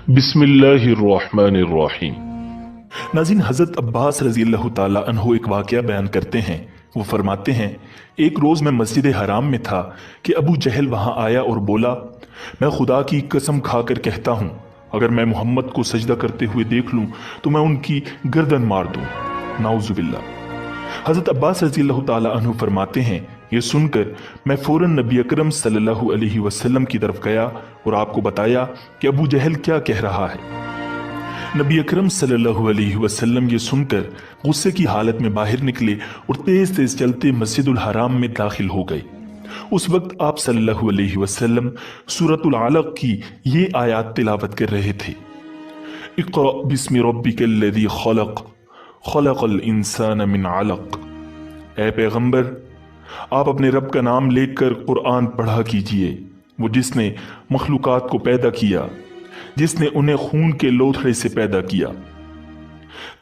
बिस्मिल्लाहिर्रहमानिर्रहीम। नाज़रीन, हज़रत अब्बास रज़ी अल्लाह ताला अन्हु एक वाक़या बयान करते हैं। वो फरमाते हैं, एक रोज़ मैं मस्जिद हराम में था कि अबू जहल वहाँ आया और बोला, मैं खुदा की कसम खाकर कहता हूँ, अगर मैं मोहम्मद को सजदा करते हुए देख लूँ तो मैं उनकी गर्दन मार दूँ। नाउज़ुबिल्लाह। हज़रत अब्बास रज़ी अल्लाह ताला अन्हु फरमाते हैं, ये सुनकर मैं फ़ौरन नबी अकरम सल्लल्लाहु अलैहि वसल्लम की तरफ गया और आपको बताया कि अबू जहल क्या कह रहा है। नबी अकरम सल्लल्लाहु अलैहि वसल्लम ये सुनकर गुस्से की हालत में बाहर निकले और तेज तेज चलते मस्जिदुल हराम में दाखिल हो गए। उस वक्त आप सल्लल्लाहु अलैहि वसल्लम सूरतुल अलक की ये आयत तिलावत कर रहे थे। इक़रा बिस्मि रब्बिकल्लज़ी खलक़ खलक़ल इंसान मिन अलक़। ऐ पैगंबर, आप अपने रब का नाम लेकर कुरान पढ़ा कीजिए, वो जिसने मखलूकात को पैदा किया, जिसने उन्हें खून के लोथड़े से पैदा किया।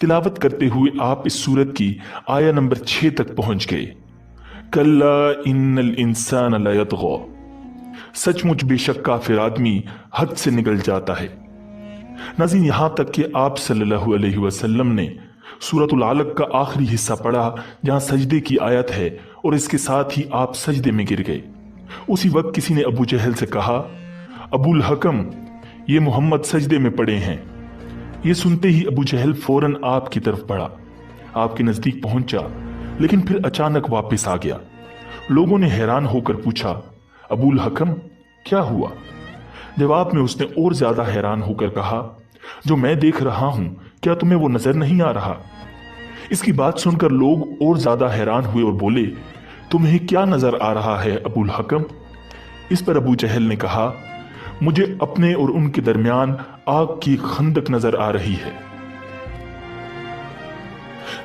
तिलावत करते हुए आप इस सूरत की आया नंबर 6 तक पहुंच गए। कल्ला इन्नल इंसान लयतग़ा। सचमुच बेशक काफिर आदमी हद से निकल जाता है। नाज़रीन, यहां तक कि आप सल्लल्लाहु अलैहि वसल्लम ने सूरतुल अलक का आखिरी हिस्सा पढ़ा जहां सजदे की आयत है और इसके साथ ही आप सजदे में गिर गए। उसी वक्त किसी ने अबू जहल से कहा, अबुल हकम, ये मोहम्मद सजदे में पड़े हैं। ये सुनते ही अबू जहल फौरन आपकी तरफ बढ़ा, आपके नजदीक पहुंचा, लेकिन फिर अचानक वापस आ गया। लोगों ने हैरान होकर पूछा, अबुल हकम, क्या हुआ? जवाब में उसने और ज्यादा हैरान होकर कहा, जो मैं देख रहा हूं, क्या तुम्हें वो नजर नहीं आ रहा? इसकी बात सुनकर लोग और ज्यादा हैरान हुए और बोले, तुम्हें क्या नजर आ रहा है अबुल हकम? इस पर अबू जहल ने कहा, मुझे अपने और उनके दरमियान आग की खंदक नजर आ रही है।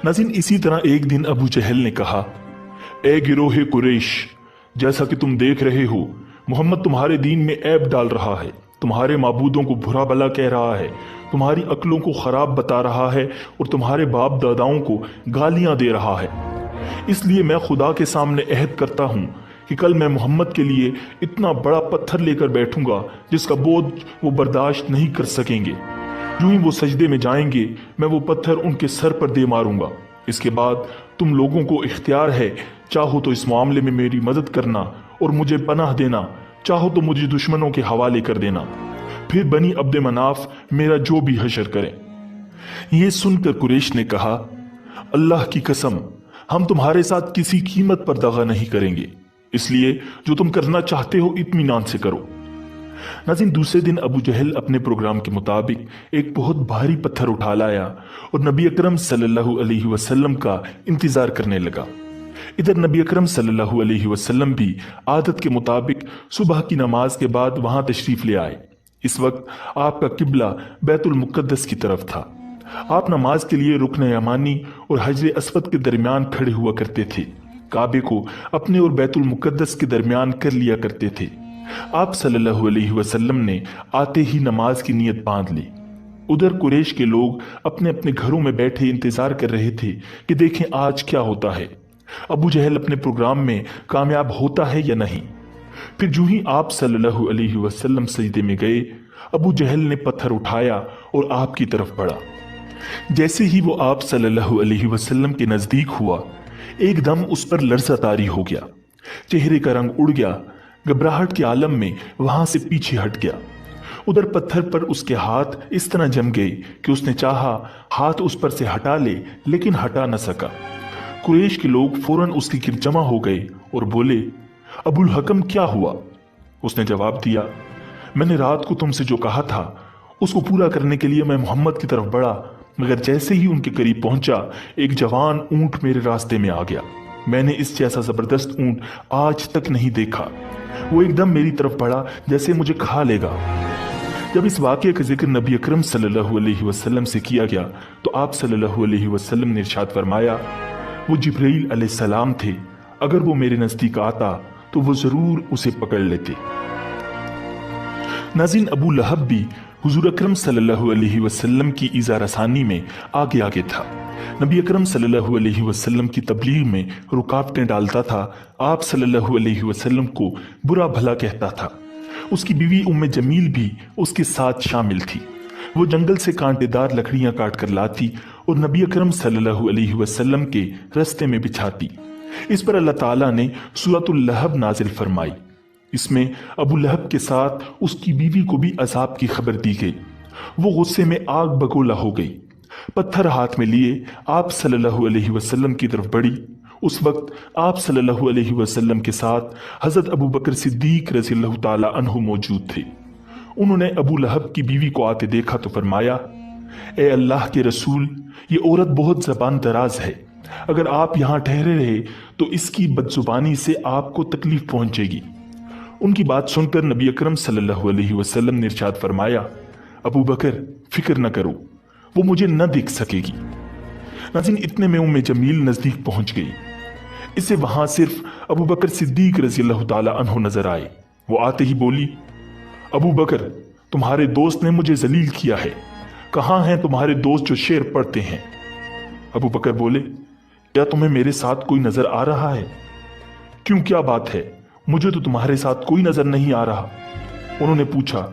नाज़रीन, इसी तरह एक दिन अबू जहल ने कहा, ए गिरोहे कुरैश, जैसा कि तुम देख रहे हो, मोहम्मद तुम्हारे दीन में ऐब डाल रहा है, तुम्हारे माबूदों को बुरा भला कह रहा है, तुम्हारी अक्लों को खराब बता रहा है और तुम्हारे बाप दादाओं को गालियां दे रहा है। इसलिए मैं खुदा के सामने अहद करता हूं कि कल मैं मोहम्मद के लिए इतना बड़ा पत्थर लेकर बैठूंगा जिसका बोझ वो बर्दाश्त नहीं कर सकेंगे। यूं ही वो सजदे में जाएंगे, मैं वो पत्थर उनके सर पर दे मारूंगा। इसके बाद तुम लोगों को इख्तियार है, चाहो तो इस मामले में मेरी मदद करना और मुझे पनाह देना, चाहो तो मुझे दुश्मनों के हवाले कर देना। फिर बनी अब्द मनाफ मेरा जो भी हशर करें। ये सुनकर कुरैश ने कहा, अल्लाह की कसम, हम तुम्हारे साथ किसी कीमत पर दगा नहीं करेंगे, इसलिए जो तुम करना चाहते हो इत्मीनान से करो। नाज़रीन, दूसरे दिन अबू जहल अपने प्रोग्राम के मुताबिक एक बहुत भारी पत्थर उठा लाया और नबी अकरम सल्लल्लाहु अलैहि वसल्लम का इंतजार करने लगा। इधर नबी अकरम सल्लल्लाहु अलैहि वसल्लम भी आदत के मुताबिक सुबह की नमाज के बाद वहां तशरीफ ले आए। इस वक्त आपका किबला बैतुल मुक़द्दस की तरफ था। आप नमाज के लिए रुकन यमानी और हजर अस्वद के दरमियान खड़े हुआ करते थे। काबे को अपने और बैतुल मुक़द्दस के दरमियान कर लिया करते थे। आप सल्लल्लाहु अलैहि वसल्लम ने आते ही नमाज की नीयत बांध ली। उधर कुरैश के लोग अपने अपने घरों में बैठे इंतजार कर रहे थे कि देखें आज क्या होता है, अबू जहल अपने प्रोग्राम में कामयाब होता है या नहीं। फिर जो ही आप सल्लल्लाहु अलैहि वसल्लम सजदे में गए, अबू जहल ने पत्थर उठाया और आपकी तरफ बढ़ा। जैसे ही वो आप सल्लल्लाहु अलैहि वसल्लम के नजदीक हुआ, एकदम उस पर लर्ज़ा तारी हो गया, चेहरे का रंग उड़ गया, घबराहट के आलम में वहां से पीछे हट गया। उधर पत्थर पर उसके हाथ इस तरह जम गए कि उसने चाहा हाथ उस पर से हटा ले, लेकिन हटा न सका। कुरैश के लोग फौरन उसके गिर्द जमा हो गए और बोले, अबुल हकम, क्या हुआ? उसने जवाब दिया, मैंने रात को तुमसे जो कहा था उसको पूरा करने के लिए मैं मोहम्मद की तरफ बढ़ा, मगर जैसे ही उनके करीब पहुंचा, एक जवान ऊंट मेरे रास्ते में आ गया। मैंने इस जैसा जबरदस्त ऊंट आज तक नहीं देखा। वो एकदम मेरी तरफ बढ़ा जैसे मुझे खा लेगा। जब इस वाक़े का जिक्र नबी अकरम सल्लल्लाहु अलैहि वसल्लम से किया गया तो आप सल्लल्लाहु अलैहि वसल्लम ने इरशाद फरमाया, वो जिब्रील अलैहिस्सलाम थे, अगर वो मेरे नजदीक आता तो वो जरूर उसे पकड़ लेते। नाज़रीन, अबू लहब भी हुजूर अकरम सल्लल्लाहु अलैहि वसल्लम की इज़ा रसानी में आगे आगे था। नबी अकरम सल्लल्लाहु अलैहि वसल्लम की तबलीग में रुकावटें डालता था। आप सल्लल्लाहु अलैहि वसल्लम को बुरा भला कहता था। उसकी बीवी उम्मे जमील भी उसके साथ शामिल थी। وہ جنگل سے کانٹےدار لکڑیاں کاٹ کر لاتی اور نبی اکرم صلی اللہ علیہ وسلم کے رستے میں بچھاتی۔ اس پر اللہ تعالیٰ نے سورۃ اللہب نازل فرمائی۔ اس میں ابو لہب کے ساتھ اس کی بیوی کو بھی عذاب کی خبر دی گئی۔ وہ غصے میں آگ بگولا ہو گئی، پتھر ہاتھ میں لیے آپ صلی اللہ علیہ وسلم کی طرف بڑھی۔ اس وقت آپ صلی اللہ علیہ وسلم کے ساتھ حضرت ابو بکر صدیق رضی اللہ تعالی عنہ موجود تھے۔ انہوں نے ابو لہب کی بیوی کو آتے دیکھا تو فرمایا، اے اللہ کے رسول، یہ عورت بہت زبان دراز ہے، اگر آپ یہاں ٹھہرے رہے تو اس کی بدزبانی سے آپ کو تکلیف پہنچے گی۔ ان کی بات سن کر نبی اکرم صلی اللہ علیہ وسلم نے ارشاد فرمایا، ابو بکر فکر نہ کرو، وہ مجھے نہ دیکھ سکے گی۔ ناظرین، اتنے میں ام جمیل نزدیک پہنچ گئی۔ اسے وہاں صرف ابو بکر صدیق رضی اللہ تعالی عنہ نظر آئے۔ وہ آتے ہی بولی، ابو بکر، تمہارے دوست نے مجھے ذلیل کیا ہے، کہاں ہیں تمہارے دوست جو شعر پڑھتے ہیں؟ ابو بکر بولے، کیا تمہیں میرے ساتھ کوئی نظر آ رہا ہے؟ کیوں، کیا بات ہے؟ مجھے تو تمہارے ساتھ کوئی نظر نہیں آ رہا۔ انہوں نے پوچھا،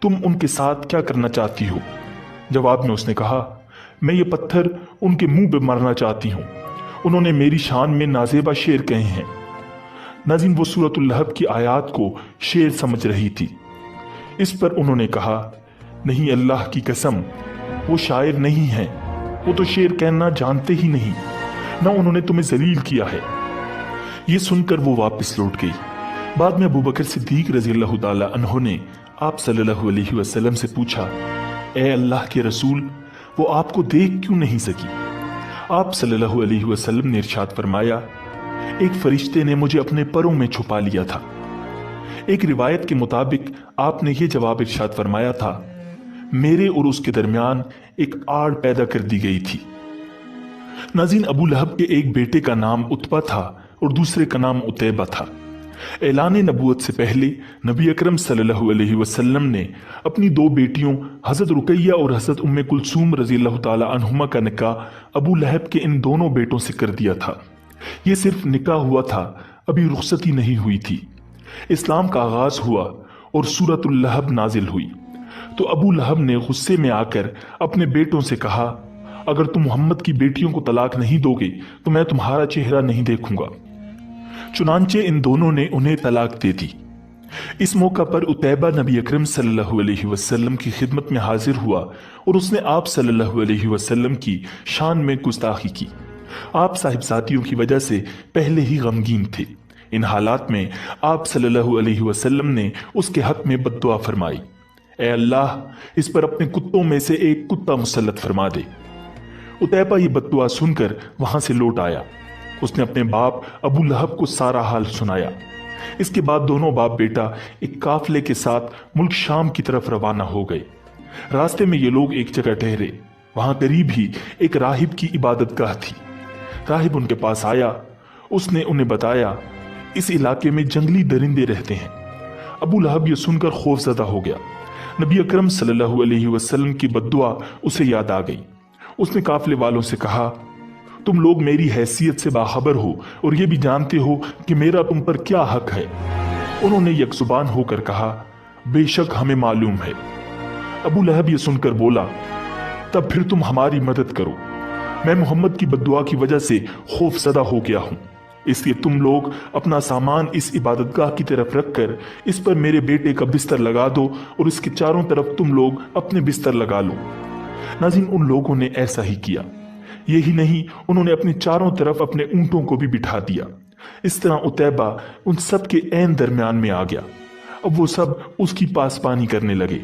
تم ان کے ساتھ کیا کرنا چاہتی ہو؟ جواب میں اس نے کہا، میں یہ پتھر ان کے منہ پہ مارنا چاہتی ہوں، انہوں نے میری شان میں نازیبہ شعر کہے ہیں۔ ناظرین، وہ سورۃ اللہب کی آیات کو شعر سمجھ رہی تھی۔ اس پر انہوں نے کہا، نہیں، اللہ کی قسم، وہ شاعر نہیں ہیں، وہ تو شعر کہنا جانتے ہی نہیں، نہ انہوں نے تمہیں ذلیل کیا ہے۔ یہ سن کر وہ واپس لوٹ گئی۔ بعد میں ابو بکر صدیق رضی اللہ تعالی عنہ نے آپ صلی اللہ علیہ وسلم سے پوچھا، اے اللہ کے رسول، وہ آپ کو دیکھ کیوں نہیں سکی؟ آپ صلی اللہ علیہ وسلم نے ارشاد فرمایا، ایک فرشتے نے مجھے اپنے پروں میں چھپا لیا تھا۔ ایک روایت کے مطابق آپ نے یہ جواب ارشاد فرمایا تھا، میرے اور اس کے درمیان ایک آڑ پیدا کر دی گئی تھی۔ ناظرین، ابو لہب کے ایک بیٹے کا نام عتبہ تھا اور دوسرے کا نام عتیبہ تھا۔ اعلان نبوت سے پہلے نبی اکرم صلی اللہ علیہ وسلم نے اپنی دو بیٹیوں حضرت رقیہ اور حضرت ام کلثوم رضی اللہ تعالی عنہما کا نکاح ابو لہب کے ان دونوں بیٹوں سے کر دیا تھا۔ یہ صرف نکاح ہوا تھا، ابھی رخصتی نہیں ہوئی تھی۔ اسلام کا آغاز ہوا اور سورۃ اللہب نازل ہوئی تو ابو لہب نے غصے میں آ کر اپنے بیٹوں سے کہا، اگر تم محمد کی بیٹیوں کو طلاق نہیں دو گے تو میں تمہارا چہرہ نہیں دیکھوں گا۔ چنانچہ ان دونوں نے انہیں طلاق دے دی۔ اس موقع پر عتیبہ نبی اکرم صلی اللہ علیہ وسلم کی خدمت میں حاضر ہوا اور اس نے آپ صلی اللہ علیہ وسلم کی شان میں گستاخی کی۔ آپ صاحبزادیوں کی وجہ سے پہلے ہی غمگین تھے۔ ان حالات میں آپ صلی اللہ علیہ وسلم نے اس کے حق میں بد دعا فرمائی، اے اللہ، اس پر اپنے کتوں میں سے ایک کتا مسلط فرما دے۔ عتیبہ یہ بد دعا سن کر وہاں سے لوٹ آیا۔ اس نے اپنے باپ ابو لہب کو سارا حال سنایا۔ اس کے بعد دونوں باپ بیٹا ایک قافلے کے ساتھ ملک شام کی طرف روانہ ہو گئے۔ راستے میں یہ لوگ ایک جگہ ٹھہرے، وہاں قریب ہی ایک راہب کی عبادت گاہ تھی۔ راہب ان کے پاس آیا، اس نے انہیں بتایا اس علاقے میں جنگلی درندے رہتے ہیں۔ ابو لہب یہ سن کر خوف زدہ ہو گیا۔ نبی اکرم صلی اللہ علیہ وسلم کی بد دعا اسے یاد آ گئی۔ اس نے قافلے والوں سے کہا، تم لوگ میری حیثیت سے باخبر ہو اور یہ بھی جانتے ہو کہ میرا تم پر کیا حق ہے۔ انہوں نے یک زبان ہو کر کہا، بے شک ہمیں معلوم ہے۔ ابو لہب یہ سن کر بولا، تب پھر تم ہماری مدد کرو، میں محمد کی بد دعا کی وجہ سے خوف زدہ ہو گیا ہوں، اس لیے تم لوگ اپنا سامان اس عبادت گاہ کی طرف رکھ کر اس پر میرے بیٹے کا بستر لگا دو اور اس کے چاروں طرف تم لوگ اپنے بستر لگا لو۔ ناظرین، ان لوگوں نے ایسا ہی کیا۔ یہی نہیں، انہوں نے اپنے چاروں طرف اپنے اونٹوں کو بھی بٹھا دیا۔ اس طرح عتیبہ ان سب کے عین درمیان میں آ گیا۔ اب وہ سب اس کی پاسبانی کرنے لگے۔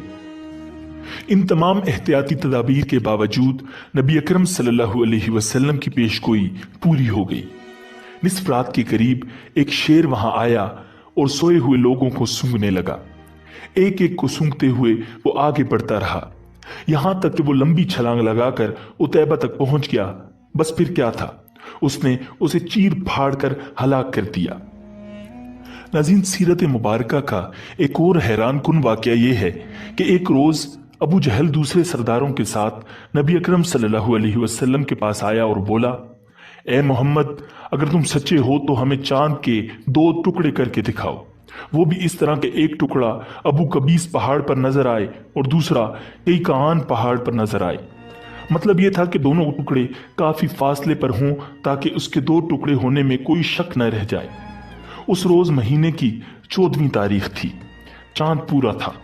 ان تمام احتیاطی تدابیر کے باوجود نبی اکرم صلی اللہ علیہ وسلم کی پیشگوئی پوری ہو گئی۔ نصف رات کے قریب ایک شیر وہاں آیا اور سوئے ہوئے لوگوں کو سونگنے لگا۔ ایک ایک کو سونگتے ہوئے وہ آگے بڑھتا رہا، یہاں تک کہ وہ لمبی چھلانگ لگا کر عتیبہ تک پہنچ گیا۔ بس پھر کیا تھا، اس نے اسے چیر پھاڑ کر ہلاک کر دیا۔ ناظرین، سیرت مبارکہ کا ایک اور حیران کن واقعہ یہ ہے کہ ایک روز ابو جہل دوسرے سرداروں کے ساتھ نبی اکرم صلی اللہ علیہ وسلم کے پاس آیا اور بولا، اے محمد، اگر تم سچے ہو تو ہمیں چاند کے 2 ٹکڑے کر کے دکھاؤ۔ वो भी इस तरह के एक टुकड़ा अबू कबीस पहाड़ पर नजर आए और दूसरा केकान पहाड़ पर नजर आए। मतलब ये था कि दोनों टुकड़े काफी फासले पर हों ताकि उसके दो टुकड़े होने में कोई शक न रह जाए। उस रोज महीने की 14वीं तारीख थी। चांद पूरा था।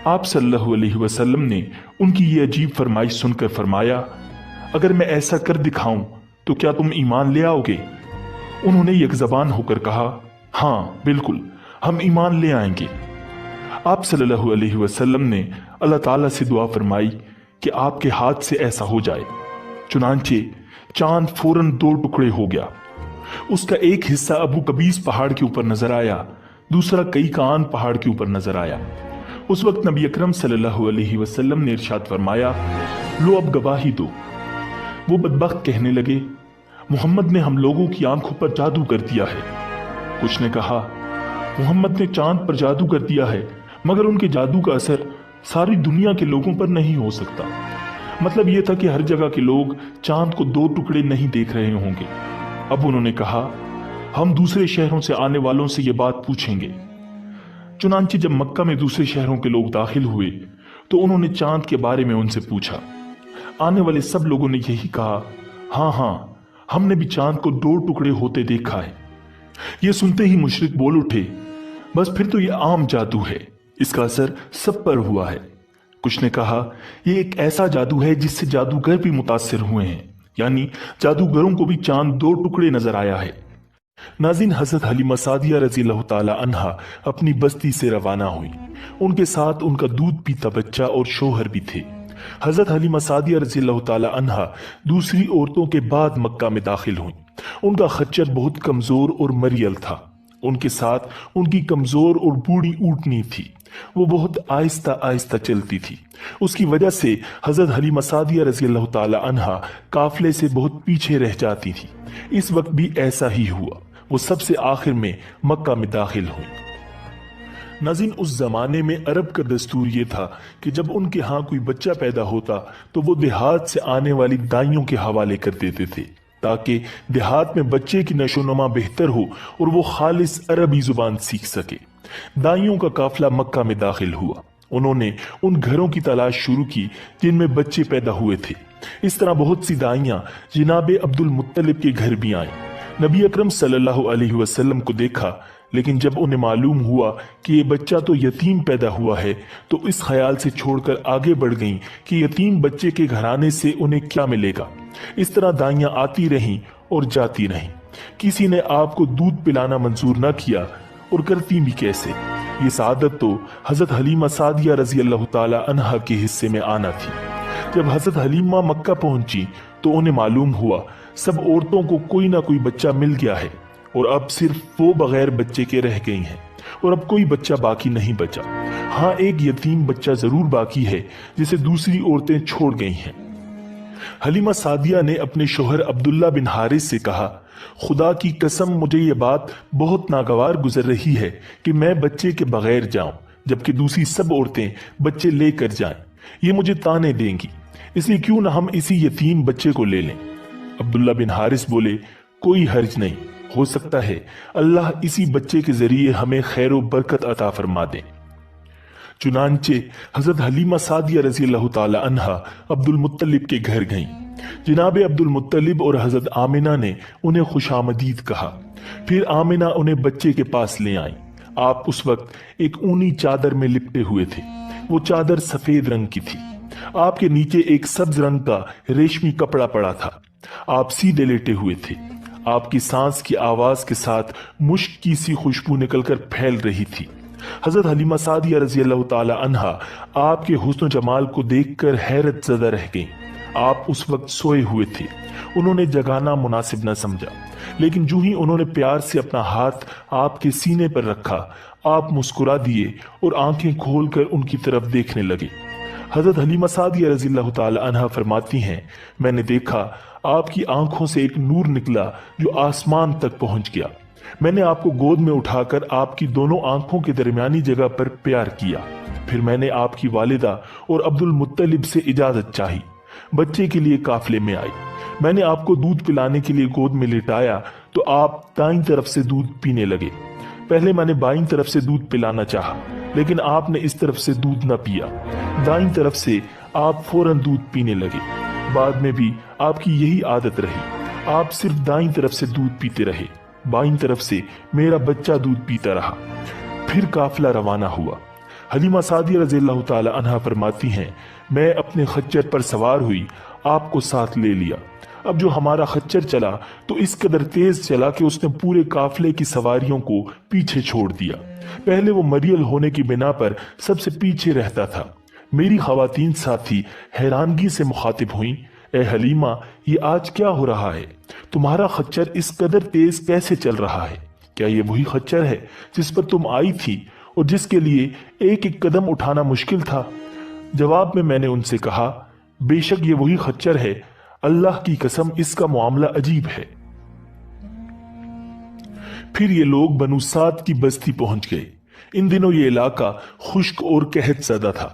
आप सल्लल्लाहु अलैहि वसल्लम ने उनकी ये अजीब फरमाइश सुनकर फरमाया, अगर मैं ऐसा कर दिखाऊं तो क्या तुम ईमान ले आओगे? उन्होंने यकज़बान होकर कहा, हाँ बिल्कुल, हम ईमान ले आएंगे। आप सल्लल्लाहु अलैहि वसल्लम ने अल्लाह ताला से दुआ फरमाई कि आपके हाथ से ऐसा हो जाए। चुनांचे चांद फौरन दो टुकड़े हो गया। उसका एक हिस्सा अबू कबीस पहाड़ के ऊपर नजर आया, दूसरा केकान पहाड़ के ऊपर नजर आया। उस वक्त नबी अकरम सल्लल्लाहु अलैहि वसल्लम ने इरशाद फरमाया, लो अब गवाही दो। वो बदबख्त कहने लगे, मोहम्मद ने हम लोगों की आंखों पर जादू कर दिया है। कुछ ने कहा, मोहम्मद ने चांद पर जादू कर दिया है, मगर उनके जादू का असर सारी दुनिया के लोगों पर नहीं हो सकता। मतलब यह था कि हर जगह के लोग चांद को दो टुकड़े नहीं देख रहे होंगे। अब उन्होंने कहा, हम दूसरे शहरों से आने वालों से यह बात पूछेंगे। चुनांचे जब मक्का में दूसरे शहरों के लोग दाखिल हुए तो उन्होंने चांद के बारे में उनसे पूछा। आने वाले सब लोगों ने यही कहा, हाँ हाँ, हमने भी चांद को दो टुकड़े होते देखा है। यह सुनते ही मुशरिक बोल उठे, बस फिर तो यह आम जादू है, इसका असर सब पर हुआ है। कुछ ने कहा, यह एक ऐसा जादू है जिससे जादूगर भी मुतासिर हुए हैं, यानी जादूगरों को भी चांद दो टुकड़े नजर आया है। नाज़रीन, हज़रत हलीमा सादिया रज़ियल्लाहु ताला अन्हा अपनी बस्ती से रवाना हुई। उनके साथ उनका दूध पीता बच्चा और शोहर भी थे। हज़रत हलीमा सादिया रज़ियल्लाहु ताला अन्हा दूसरी औरतों के बाद मक्का में दाखिल हुई। उनका खच्चर बहुत कमजोर और मरियल था। उनके साथ उनकी कमजोर और बूढ़ी ऊँटनी थी। वो बहुत आहिस्ता आहिस्ता चलती थी। उसकी वजह से हज़रत हलीमा सादिया रज़ियल्लाहु ताला अन्हा काफिले से बहुत पीछे रह जाती थी। इस वक्त भी ऐसा ही हुआ। वो सबसे आखिर में मक्का में दाखिल हुई। नाज़रीन, उस जमाने में अरब का दस्तूर ये था कि जब उनके यहाँ कोई बच्चा पैदा होता तो वो देहात से आने वाली दाइयों के हवाले कर देते थे ताकि देहात में बच्चे की नशोनुमा बेहतर हो और वो खालिस अरबी जुबान सीख सके। दाइयों का काफिला मक्का में दाखिल हुआ। उन्होंने उन घरों की तलाश शुरू की जिनमें बच्चे पैदा हुए थे। इस तरह बहुत सी दाइयां जनाबे अब्दुल मुत्तलिब के घर भी आईं। नबी अकरम सल्लल्लाहु अलैहि वसल्लम को देखा, लेकिन जब उन्हें मालूम हुआ कि ये बच्चा तो यतीम पैदा हुआ है तो इस ख्याल से छोड़कर आगे बढ़ गईं कि यतीम बच्चे के घराने से उन्हें क्या मिलेगा। इस तरह दाइयां आती रहीं और जाती रहीं। किसी ने आपको दूध पिलाना मंजूर न किया और करती भी कैसे। ये सादत तो हजरत हलीमा सादिया रज़ियल्लाहु ताला अन्हा के हिस्से में आना थी। जब हजरत हलीमा मक्का पहुंची तो उन्हें मालूम हुआ सब औरतों को कोई ना कोई बच्चा मिल गया है और अब सिर्फ वो बगैर बच्चे के रह गई हैं और अब कोई बच्चा बाकी नहीं बचा। हाँ, एक यतीम बच्चा जरूर बाकी है जिसे दूसरी औरतें छोड़ गई हैं। हलीमा सादिया ने अपने शोहर अब्दुल्ला बिन हारिस से कहा, खुदा की कसम मुझे ये बात बहुत नागवार गुजर रही है कि मैं बच्चे के बगैर जाऊं जबकि दूसरी सब औरतें बच्चे लेकर जाएं। ये मुझे ताने देंगी, इसलिए क्यों ना हम इसी यतीम बच्चे को ले लें। अब्दुल्ला बिन हारिस बोले, कोई हर्ज नहीं, हो सकता है अल्लाह इसी बच्चे के जरिए हमें खैर व बरकत अता फरमा दे। चुनांचे हजरत हलीमा सादिया रज़ियल्लाहु ताला अन्हा अब्दुल मुत्तलिब के घर गईं। जनाबे अब्दुल मुत्तलिब और हजरत आमिना ने उन्हें खुशामदीद कहा। फिर आमिना उन्हें बच्चे के पास ले आईं। आप उस वक्त एक ऊनी चादर में लिपटे हुए थे। वो चादर सफेद रंग की थी। आपके नीचे एक सब्ज रंग का रेशमी कपड़ा पड़ा था। आप सीधे लेटे हुए थे। आपकी सांस की आवाज के साथ मुश्क की सी खुशबू निकलकर फैल रही थी। हजरत हलीमा सादिया रज़ियल्लाहु ताला अन्हा आपके हुस्न जमाल को देखकर हैरत ज़दा रह गईं। आप उस वक्त सोए हुए थे। उन्होंने जगाना मुनासिब न समझा, लेकिन जो ही उन्होंने प्यार से अपना हाथ आपके सीने पर रखा, आप मुस्कुरा दिए और आंखें खोलकर उनकी तरफ देखने लगे। हजरत हलीमा सादिया रज़ियल्लाहु ताला अन्हा फरमाती हैं, मैंने देखा आपकी आंखों से एक नूर निकला जो आसमान तक पहुंच गया। मैंने आपको गोद में उठाकर आपकी दोनों आंखों के दरमियानी जगह पर प्यार किया। फिर मैंने आपकी वालिदा और अब्दुल मुत्तलिब से इजाजत चाही। बच्चे के लिए काफिले में आई। मैंने आपको दूध पिलाने के लिए गोद में लिटाया तो आप दाईं तरफ से दूध पीने लगे। पहले मैंने बाईं तरफ से दूध पिलाना चाहा, लेकिन आपने इस तरफ से दूध न पिया। दाईं तरफ से आप फौरन दूध पीने लगे। बाद में भी आपकी यही आदत रही, आप सिर्फ दाईं तरफ से दूध पीते रहे। बाईं तरफ से मेरा बच्चा दूध पीता रहा। फिर काफिला रवाना हुआ। हलीमा सादिया रज़ियल्लाहु ताला अन्हा फरमाती हैं, मैं अपने खच्चर पर सवार हुई, आपको साथ ले लिया। अब जो हमारा खच्चर चला तो इस कदर तेज चला कि उसने पूरे काफिले की सवारियों को पीछे छोड़ दिया। पहले वो मरियल होने की बिना पर सबसे पीछे रहता था। मेरी खवातीन साथी हैरानगी से मुखातिब हुई, ए हलीमा, ये आज क्या हो रहा है? तुम्हारा खच्चर इस कदर तेज कैसे चल रहा है? क्या ये वही खच्चर है जिस पर तुम आई थी और जिसके लिए एक एक कदम उठाना मुश्किल था? जवाब में मैंने उनसे कहा, बेशक ये वही खच्चर है, अल्लाह की कसम इसका मामला अजीब है। फिर ये लोग बनु साद की बस्ती पहुंच गए। इन दिनों ये इलाका खुश्क और कहत ज़दा था।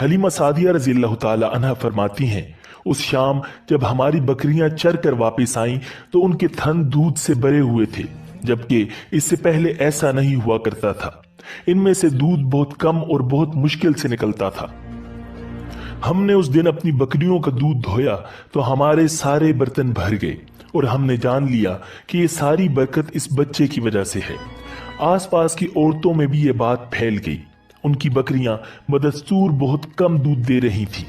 हलीमा सादिया रज़ियल्लाहु ताला अन्हा फरमाती हैं, उस शाम जब हमारी बकरियां चर कर वापिस आईं तो उनके थन दूध से भरे हुए थे, जबकि इससे पहले ऐसा नहीं हुआ करता था। इनमें से दूध बहुत कम और बहुत मुश्किल से निकलता था। हमने उस दिन अपनी बकरियों का दूध धोया तो हमारे सारे बर्तन भर गए और हमने जान लिया कि ये सारी बरकत इस बच्चे की वजह से है। आसपास की औरतों में भी ये बात फैल गई। उनकी बकरियां बदस्तूर बहुत कम दूध दे रही थी।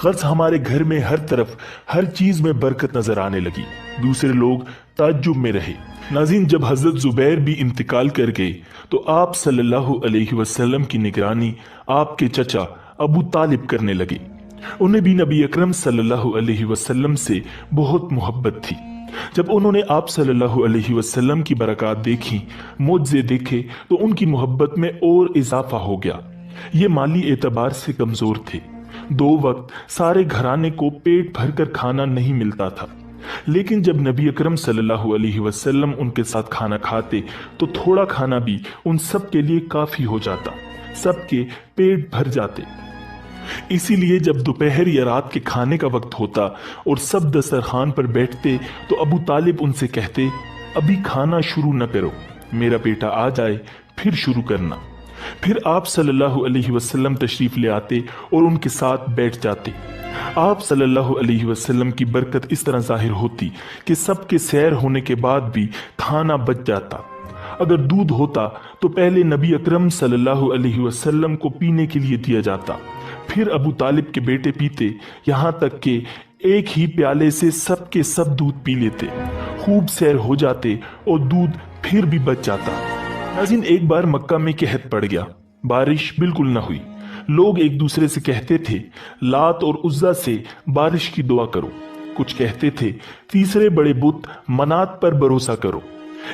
गर्ज हमारे घर में हर तरफ हर चीज में बरकत नजर आने लगी। दूसरे लोग ताज्जुब में रहे। नाज़रीन, जब हजरत जुबैर भी इंतकाल कर गए तो आप सल्लल्लाहु अलैहि वसल्लम की निगरानी आपके चचा अबू तालिब करने लगे। उन्हें भी नबी अकरम सल्लल्लाहु अलैहि वसल्लम से बहुत मोहब्बत थी। जब उन्होंने आप सल्लल्लाहु अलैहि वसल्लम की बरकत देखी, मुझसे देखे, तो उनकी मोहब्बत में और इजाफा हो गया। ये माली एतबार से कमजोर थे। 2 वक्त सारे घराने को पेट भरकर खाना नहीं मिलता था, लेकिन जब नबी अकरम सल्लल्लाहु अलैहि वसल्लम उनके साथ खाना खाते तो थोड़ा खाना भी उन सब के लिए काफी हो जाता, सबके पेट भर जाते। इसीलिए जब दोपहर या रात के खाने का वक्त होता और सब दस्तरखान पर बैठते तो अबू तालिब उनसे कहते, अभी खाना शुरू न करो, मेरा बेटा आ जाए फिर शुरू करना। फिर आप सल्लल्लाहु अलैहि वसल्लम तशरीफ ले आते और उनके साथ बैठ जाते। आप सल्लल्लाहु अलैहि वसल्लम की बरकत इस तरह जाहिर होती कि सबके सैर होने के बाद भी खाना बच जाता। अगर दूध होता तो पहले नबी अकरम सल्लल्लाहु अलैहि वसल्लम को पीने के लिए दिया जाता, फिर अबू तालिब के बेटे पीते, यहाँ तक कि एक ही प्याले से सब के सब दूध पी लेते, खूब सैर हो जाते और दूध फिर भी बच जाता। नाज़रीन, एक बार मक्का में कहत पड़ गया, बारिश बिल्कुल न हुई। लोग एक दूसरे से कहते थे, लात और उज्जा से बारिश की दुआ करो। कुछ कहते थे, तीसरे बड़े बुत मनात पर भरोसा करो।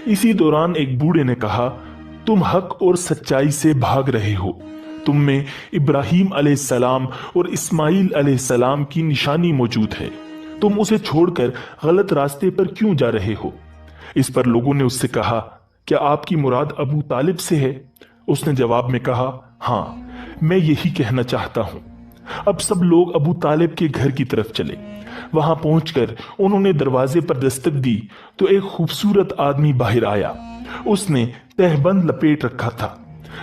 इसी दौरान एक बूढ़े ने कहा, तुम हक और सच्चाई से भाग रहे हो। तुम में इब्राहीम अलैहिस्सलाम और इस्माइल अलैहिस्सलाम की निशानी मौजूद है। तुम उसे छोड़कर गलत रास्ते पर क्यों जा रहे हो? इस पर लोगों ने उससे कहा, क्या आपकी मुराद अबू तालिब से है? उसने जवाब में कहा, हाँ, मैं यही कहना चाहता हूं। अब सब लोग अबू तालिब के घर की तरफ चले। वहां पहुंचकर उन्होंने दरवाजे पर दस्तक दी तो एक खूबसूरत आदमी बाहर आया। उसने तहबंद लपेट रखा था।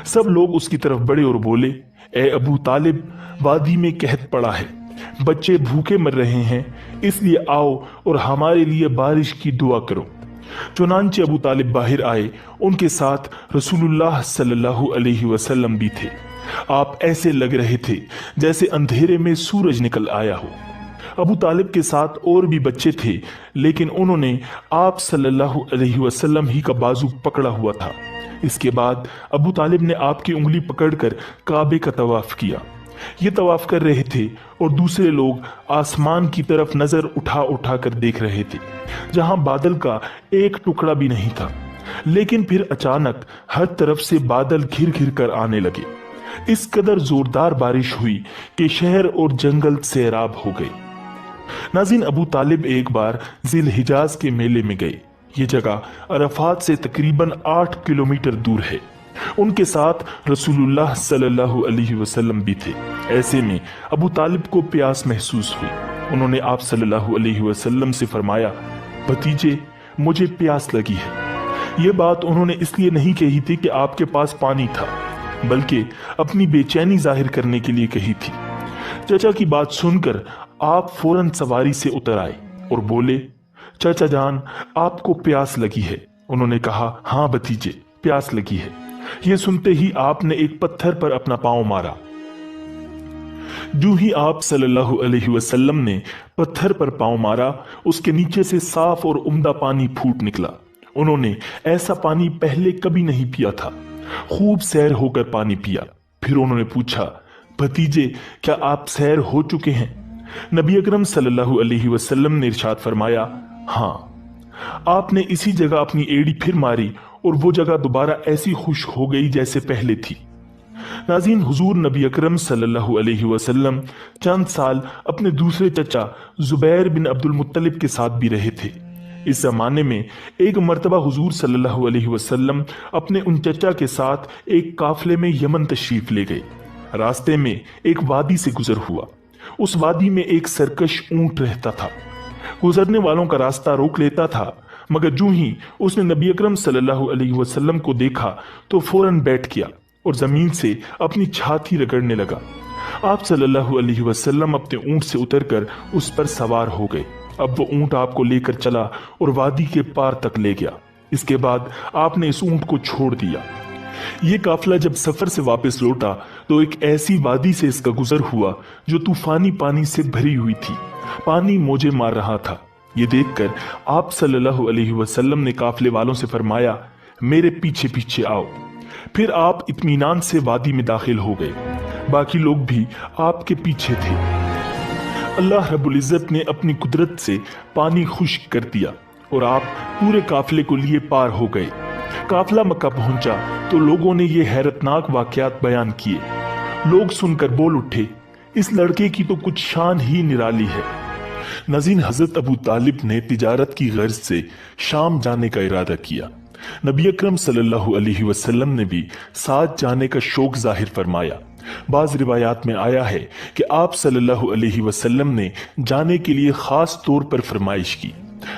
सब लोग उसकी तरफ बढ़े और बोले, ए अबू तालिब, वादी में कहत पड़ा है, बच्चे भूखे मर रहे हैं, इसलिए आओ और हमारे लिए बारिश की दुआ करो। चुनांचे अबू तालिब बाहर आए। उनके साथ रसूलुल्लाह सल्लल्लाहु अलैहि वसल्लम भी थे। आप ऐसे लग रहे थे जैसे अंधेरे में सूरज निकल आया हो। अबू तालिब के साथ और भी बच्चे थे, लेकिन उन्होंने आप सल्लल्लाहु अलैहि वसल्लम ही का बाजू पकड़ा हुआ था। इसके बाद अबू तालिब ने आपकी उंगली पकड़कर काबे का तवाफ किया। ये तवाफ कर रहे थे और दूसरे लोग आसमान की तरफ नजर उठा उठा कर देख रहे थे, जहां बादल का एक टुकड़ा भी नहीं था। लेकिन फिर अचानक हर तरफ से बादल घिर घिर कर आने लगे। इस कदर जोरदार बारिश हुई कि शहर और जंगल सैराब हो गए। नाज़रीन, अबू तालिब एक बार जिल हिजाज के मेले में गए। ये जगह अरफात से तकरीबन 8 किलोमीटर दूर है। उनके साथ रसूलुल्लाह सल्लल्लाहु अलैहि वसल्लम भी थे। ऐसे में अबू तालिब को प्यास महसूस हुई। उन्होंने आप सल्लल्लाहु अलैहि वसल्लम से फरमाया, भतीजे, मुझे प्यास लगी है। ये बात उन्होंने इसलिए नहीं कही थी कि आपके पास पानी था, बल्कि अपनी बेचैनी जाहिर करने के लिए कही थी। चाचा की बात सुनकर आप फौरन सवारी से उतर आए और बोले, चाचा जान, आपको प्यास लगी है। उन्होंने कहा, हाँ भतीजे, प्यास लगी है। यह सुनते ही आपने एक पत्थर पर अपना पांव मारा। जो ही आप सल्लल्लाहु अलैहि वसल्लम ने पत्थर पर पांव मारा, उसके नीचे से साफ और उम्दा पानी फूट निकला। उन्होंने ऐसा पानी पहले कभी नहीं पिया था। खूब सैर होकर पानी पिया। फिर उन्होंने पूछा, भतीजे, क्या आप सैर हो चुके हैं? नबी अकरम सल्लल्लाहु अलैहि वसल्लम ने इरशाद फरमाया, हाँ। आपने इसी जगह अपनी एड़ी फिर मारी और वो जगह दोबारा ऐसी खुश हो गई जैसे पहले थी। नाज़रीन, हुजूर नबी अकरम सल्लल्लाहु अलैहि वसल्लम चंद साल अपने दूसरे चचा जुबैर बिन अब्दुल मुत्तलिब के साथ भी रहे थे। इस जमाने में एक मर्तबा हुजूर सल्लल्लाहु अलैहि वसल्लम अपने उन चचा के साथ एक काफले में यमन तशरीफ ले गए। रास्ते में एक वादी से गुजर हुआ। उस वादी में एक सरकश ऊंट रहता था। गुजरने वालों का रास्ता रोक लेता था, मगर जो ही उसने नबी अकरम सल्लल्लाहु अलैहि वसल्लम को देखा तो फौरन बैठ गया और जमीन से अपनी छाती रगड़ने लगा। आप सल्लल्लाहु अलैहि वसल्लम अपने ऊंट से उतरकर उस पर सवार हो गए। अब वो ऊंट आपको लेकर चला और वादी के पार तक ले गया। इसके बाद आपने इस ऊंट को छोड़ दिया। ये काफिला जब सफर से वापस लौटा तो एक ऐसी वादी से इसका गुजर हुआ जो तूफानी पानी से भरी हुई थी। पानी मौजे मार रहा था। ये देखकर आप सल्लल्लाहु अलैहि वसल्लम ने काफिले वालों से फरमाया, मेरे पीछे पीछे आओ। फिर आप इत्मीनान से वादी में दाखिल हो गए। बाकी लोग भी आपके पीछे थे। अल्लाह रब्बुल इज्जत ने अपनी कुदरत से पानी खुश्क कर दिया और आप पूरे काफिले को लिए पार हो गए। काफिला मक्का पहुंचा तो लोगों ने ये हैरतनाक वाकयात बयान किए। लोग सुनकर बोल उठे, इस लड़के की तो कुछ शान ही निराली है। नाज़रीन, हजरत अबू तालिब ने तिजारत की गर्ज से शाम जाने का इरादा किया। नबी अकरम सल्लल्लाहु अलैहि वसल्लम ने भी साथ जाने का शौक जाहिर फरमाया। बाज रिवायात में आया है कि आप सल्लल्लाहु अलैहि वसल्लम ने जाने के लिए खास तौर पर फरमाइश की।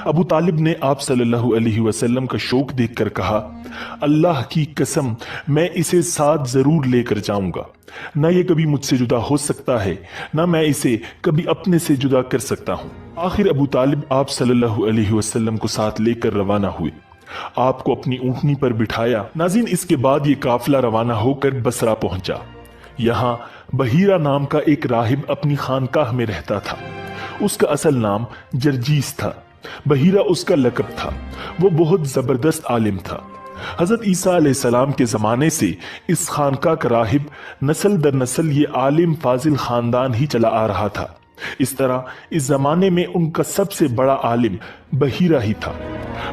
अबू तालिब ने आप सल्लल्लाहु अलैहि वसल्लम का शौक देखकर कहा, अल्लाह की कसम, मैं इसे साथ जरूर लेकर जाऊंगा। न ये कभी मुझसे जुदा हो सकता है, न मैं इसे कभी अपने से जुदा कर सकता हूँ। आखिर अबू तालिब आप सल्लल्लाहु अलैहि वसल्लम को साथ लेकर रवाना हुए। आपको अपनी ऊंटनी पर बिठाया। नाज़रीन, इसके बाद ये काफिला रवाना होकर बसरा पहुंचा। यहाँ बहीरा नाम का एक राहिब अपनी खानकाह में रहता था। उसका असल नाम जरजीस था। बहीरा उसका लकब था। वो बहुत जबरदस्त आलिम था। हजरत ईसा अलैहिस्सलाम के जमाने से इस खानका का राहिब नस्ल दर नस्ल ये आलिम फाजिल खानदान ही चला आ रहा था। इस तरह इस जमाने में उनका सबसे बड़ा आलिम बहीरा ही था।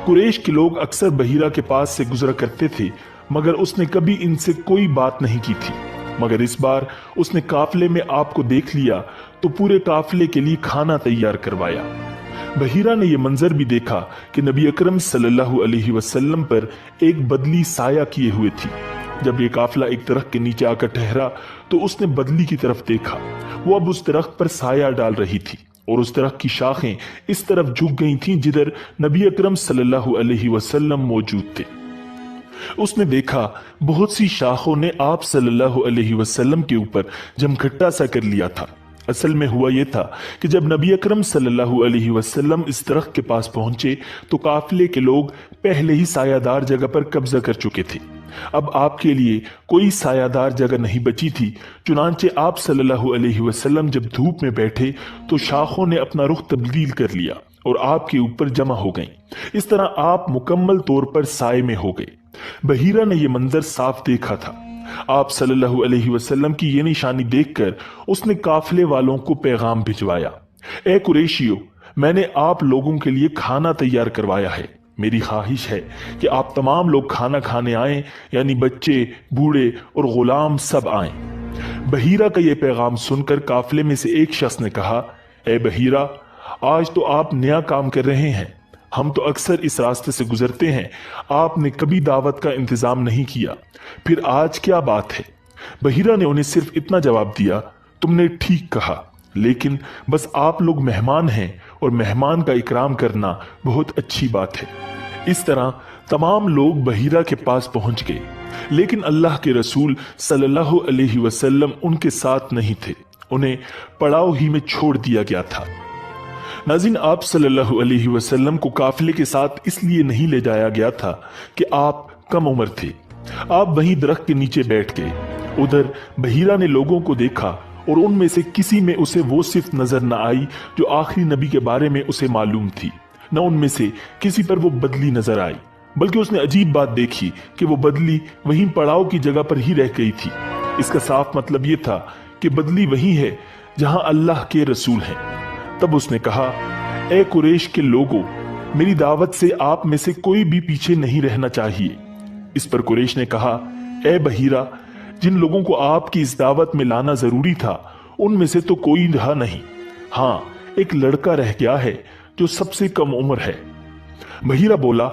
कुरैश के लोग अक्सर बहीरा के पास से गुजरा करते थे, मगर उसने कभी इनसे कोई बात नहीं की थी। मगर इस बार उसने काफिले में आपको देख लिया तो पूरे काफिले के लिए खाना तैयार करवाया। बहीरा ने यह मंजर भी देखा कि नबी अकरम सल्लल्लाहु अलैहि वसल्लम पर एक बदली साया किए हुए थी। जब ये काफिला एक दरख्त के नीचे आकर ठहरा तो उसने बदली की तरफ देखा। वो अब उस दरख्त पर साया डाल रही थी और उस दरख्त की शाखें इस तरफ झुक गई थीं जिधर नबी अकरम सल्लल्लाहु अलैहि वसल्लम मौजूद थे। उसने देखा बहुत सी शाखों ने आप सल्लल्लाहु अलैहि वसल्लम के ऊपर जमखट्टा सा कर लिया था। असल में हुआ यह था कि जब नबी अकरम सल्लल्लाहु अलैहि वसल्लम इस दरख्त के पास पहुंचे तो काफिले के लोग पहले ही सायादार जगह पर कब्जा कर चुके थे। अब आपके लिए कोई सायादार जगह नहीं बची थी। चुनांचे आप सल्लल्लाहु अलैहि वसल्लम जब धूप में बैठे तो शाखों ने अपना रुख तब्दील कर लिया और आपके ऊपर जमा हो गईं। इस तरह आप मुकम्मल तौर पर साए में हो गए। बहीरा ने यह मंजर साफ देखा था। आप सल्लल्लाहु अलैहि वसल्लम की ये निशानी देखकर उसने काफिले वालों को पैगाम भिजवाया, ए कुरैशियों, मैंने आप लोगों के लिए खाना तैयार करवाया है। मेरी ख्वाहिश है कि आप तमाम लोग खाना खाने आएं, यानी बच्चे, बूढ़े और गुलाम सब आएं। बहीरा का यह पैगाम सुनकर काफिले में से एक शख्स ने कहा, ए बहीरा, आज तो आप नया काम कर रहे हैं। हम तो अक्सर इस रास्ते से गुजरते हैं, आपने कभी दावत का इंतजाम नहीं किया, फिर आज क्या बात है? बहीरा ने उन्हें सिर्फ इतना जवाब दिया, तुमने ठीक कहा, लेकिन बस आप लोग मेहमान हैं और मेहमान का इकराम करना बहुत अच्छी बात है। इस तरह तमाम लोग बहीरा के पास पहुंच गए, लेकिन अल्लाह के रसूल सल्लल्लाहु अलैहि वसल्लम उनके साथ नहीं थे। उन्हें पड़ाव ही में छोड़ दिया गया था। नाज़रीन, आप सल्लल्लाहु अलैहि वसल्लम को काफिले के साथ इसलिए नहीं ले जाया गया था कि आप कम उम्र थे। आप वहीं दरख्त के नीचे बैठ गए। उधर बहीरा ने लोगों को देखा और उनमें से किसी में उसे वो सिर्फ नजर न आई जो आखिरी नबी के बारे में उसे मालूम थी। न उनमें से किसी पर वो बदली नजर आई, बल्कि उसने अजीब बात देखी कि वो बदली वहीं पड़ाव की जगह पर ही रह गई थी। इसका साफ मतलब ये था कि बदली वही है जहां अल्लाह के रसूल हैं। तब उसने कहा, ए कुरैश के लोगों, मेरी दावत से आप में से कोई भी पीछे नहीं रहना चाहिए। इस पर कुरैश ने कहा, ए बहीरा, जिन लोगों को आपकी इस दावत में लाना जरूरी था उनमें से तो कोई रहा नहीं। हाँ, एक लड़का रह गया है जो सबसे कम उम्र है। बहीरा बोला,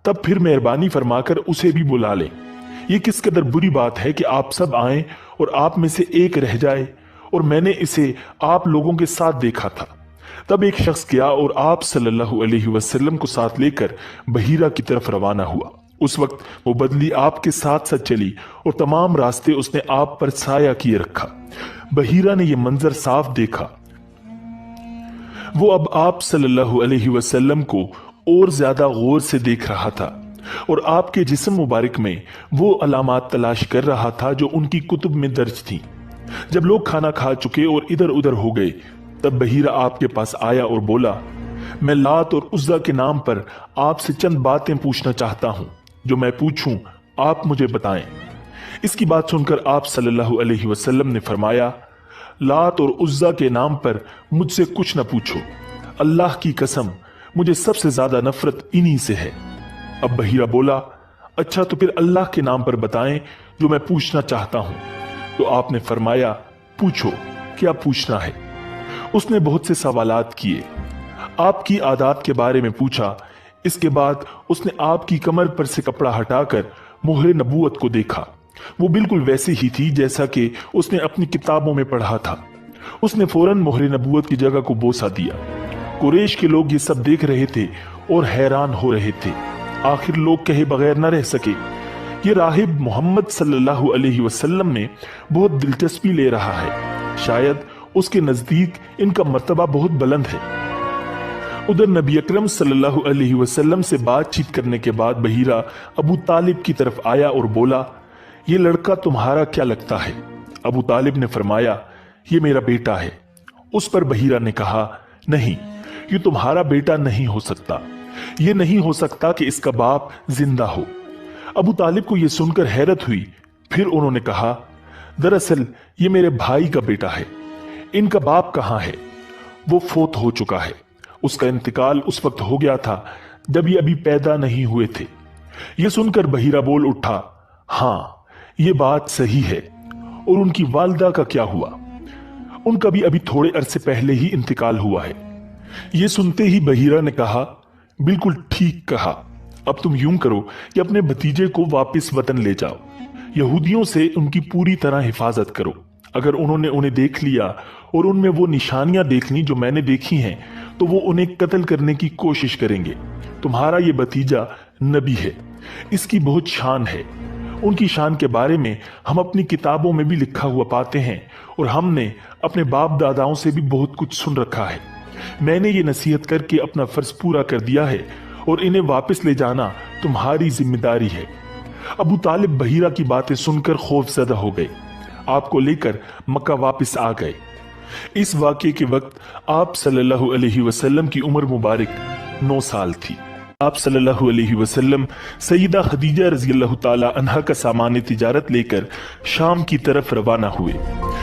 तब फिर मेहरबानी फरमाकर उसे भी बुला ले। ये किस कदर बुरी बात है कि आप सब आए और आप में से एक रह जाए, और मैंने इसे आप लोगों के साथ देखा था। तब एक शख्स गया और आप सल्लल्लाहु अलैहि वसल्लम को साथ लेकर बहीरा की तरफ रवाना हुआ। उस वक्त वो बदली आपके साथ साथ चली और तमाम रास्ते उसने आप पर साया किए रखा। बहीरा ने यह मंजर साफ देखा। वो अब आप सल्लल्लाहु अलैहि वसल्लम को और ज्यादा गौर से देख रहा था और आपके जिस्म मुबारक में वो अलामात तलाश कर रहा था जो उनकी कुतुब में दर्ज थी। जब लोग खाना खा चुके और इधर उधर हो गए, तब बहीरा आपके पास आया और बोला, मैं लात और उज़्ज़ा के नाम पर आपसे चंद बातें पूछना चाहता हूं। जो मैं पूछूं आप मुझे बताएं। इसकी बात सुनकर आप सल्लल्लाहु अलैहि वसल्लम ने फरमाया, लात और उज़्ज़ा के नाम पर मुझसे कुछ न पूछो। अल्लाह की कसम, मुझे सबसे ज्यादा नफरत इन्हीं से है। अब बहीरा बोला, अच्छा तो फिर अल्लाह के नाम पर बताएं जो मैं पूछना चाहता हूं। तो आपने फरमाया, पूछो, क्या पूछना है। उसने बहुत से सवालात किए, आपकी आदात के बारे में पूछा। इसके बाद उसने आपकी कमर पर से कपड़ा हटाकर मोहरे नबूवत को देखा। वो बिल्कुल वैसे ही थी जैसा कि उसने अपनी किताबों में पढ़ा था। उसने फौरन मोहरे नबूवत की जगह को बोसा दिया। कुरैश के लोग ये सब देख रहे थे और हैरान हो रहे थे। आखिर लोग कहे बगैर न रह सके, ये राहिब मोहम्मद सल्लल्लाहु अलैहि वसल्लम में बहुत दिलचस्पी ले रहा है। शायद उसके नजदीक इनका मर्तबा बहुत बुलंद है। उधर नबी अकरम सल्लल्लाहु अलैहि वसल्लम से बातचीत करने के बाद बहीरा अबू तालिब की तरफ आया और बोला, ये लड़का तुम्हारा क्या लगता है। अबू तालिब ने फरमाया, ये मेरा बेटा है। उस पर बहीरा ने कहा, नहीं, ये तुम्हारा बेटा नहीं हो सकता। ये नहीं हो सकता कि इसका बाप जिंदा हो। अबू तालिब को यह सुनकर हैरत हुई। फिर उन्होंने कहा, दरअसल ये मेरे भाई का बेटा है। इनका बाप कहाँ है? वो फोत हो चुका है। उसका इंतकाल उस वक्त हो गया था जब ये अभी पैदा नहीं हुए थे। ये सुनकर बहीरा बोल उठा, हाँ, ये बात सही है। और उनकी वालिदा का क्या हुआ? उनका भी अभी थोड़े अरसे पहले ही इंतकाल हुआ है। ये सुनते ही बहीरा ने कहा, बिल्कुल ठीक कहा। अब तुम यूं करो कि अपने भतीजे को वापस वतन ले जाओ। यहूदियों से उनकी पूरी तरह हिफाजत करो। अगर उन्होंने उन्हें देख लिया और उनमें वो निशानियां देख ली जो मैंने देखी हैं, तो वो उन्हें कत्ल करने की कोशिश करेंगे। तुम्हारा ये भतीजा नबी है, इसकी बहुत शान है। उनकी शान के बारे में हम अपनी किताबों में भी लिखा हुआ पाते हैं और हमने अपने बाप दादाओं से भी बहुत कुछ सुन रखा है। मैंने ये नसीहत करके अपना फर्ज पूरा कर दिया है और इन्हें वापस ले जाना तुम्हारी जिम्मेदारी है। अबू तालिब बहीरा की बातें सुनकर खौफजदा हो गए। आपको लेकर मक्का वापस आ गए। इस वाक़े के वक्त आप सल्लल्लाहु अलैहि वसल्लम की उम्र मुबारक 9 साल थी। आप सल्लल्लाहु अलैहि वसल्लम सईदा खदीजा रज़ियल्लाहु ताला अन्हा का सामान तिजारत लेकर शाम की तरफ रवाना हुए।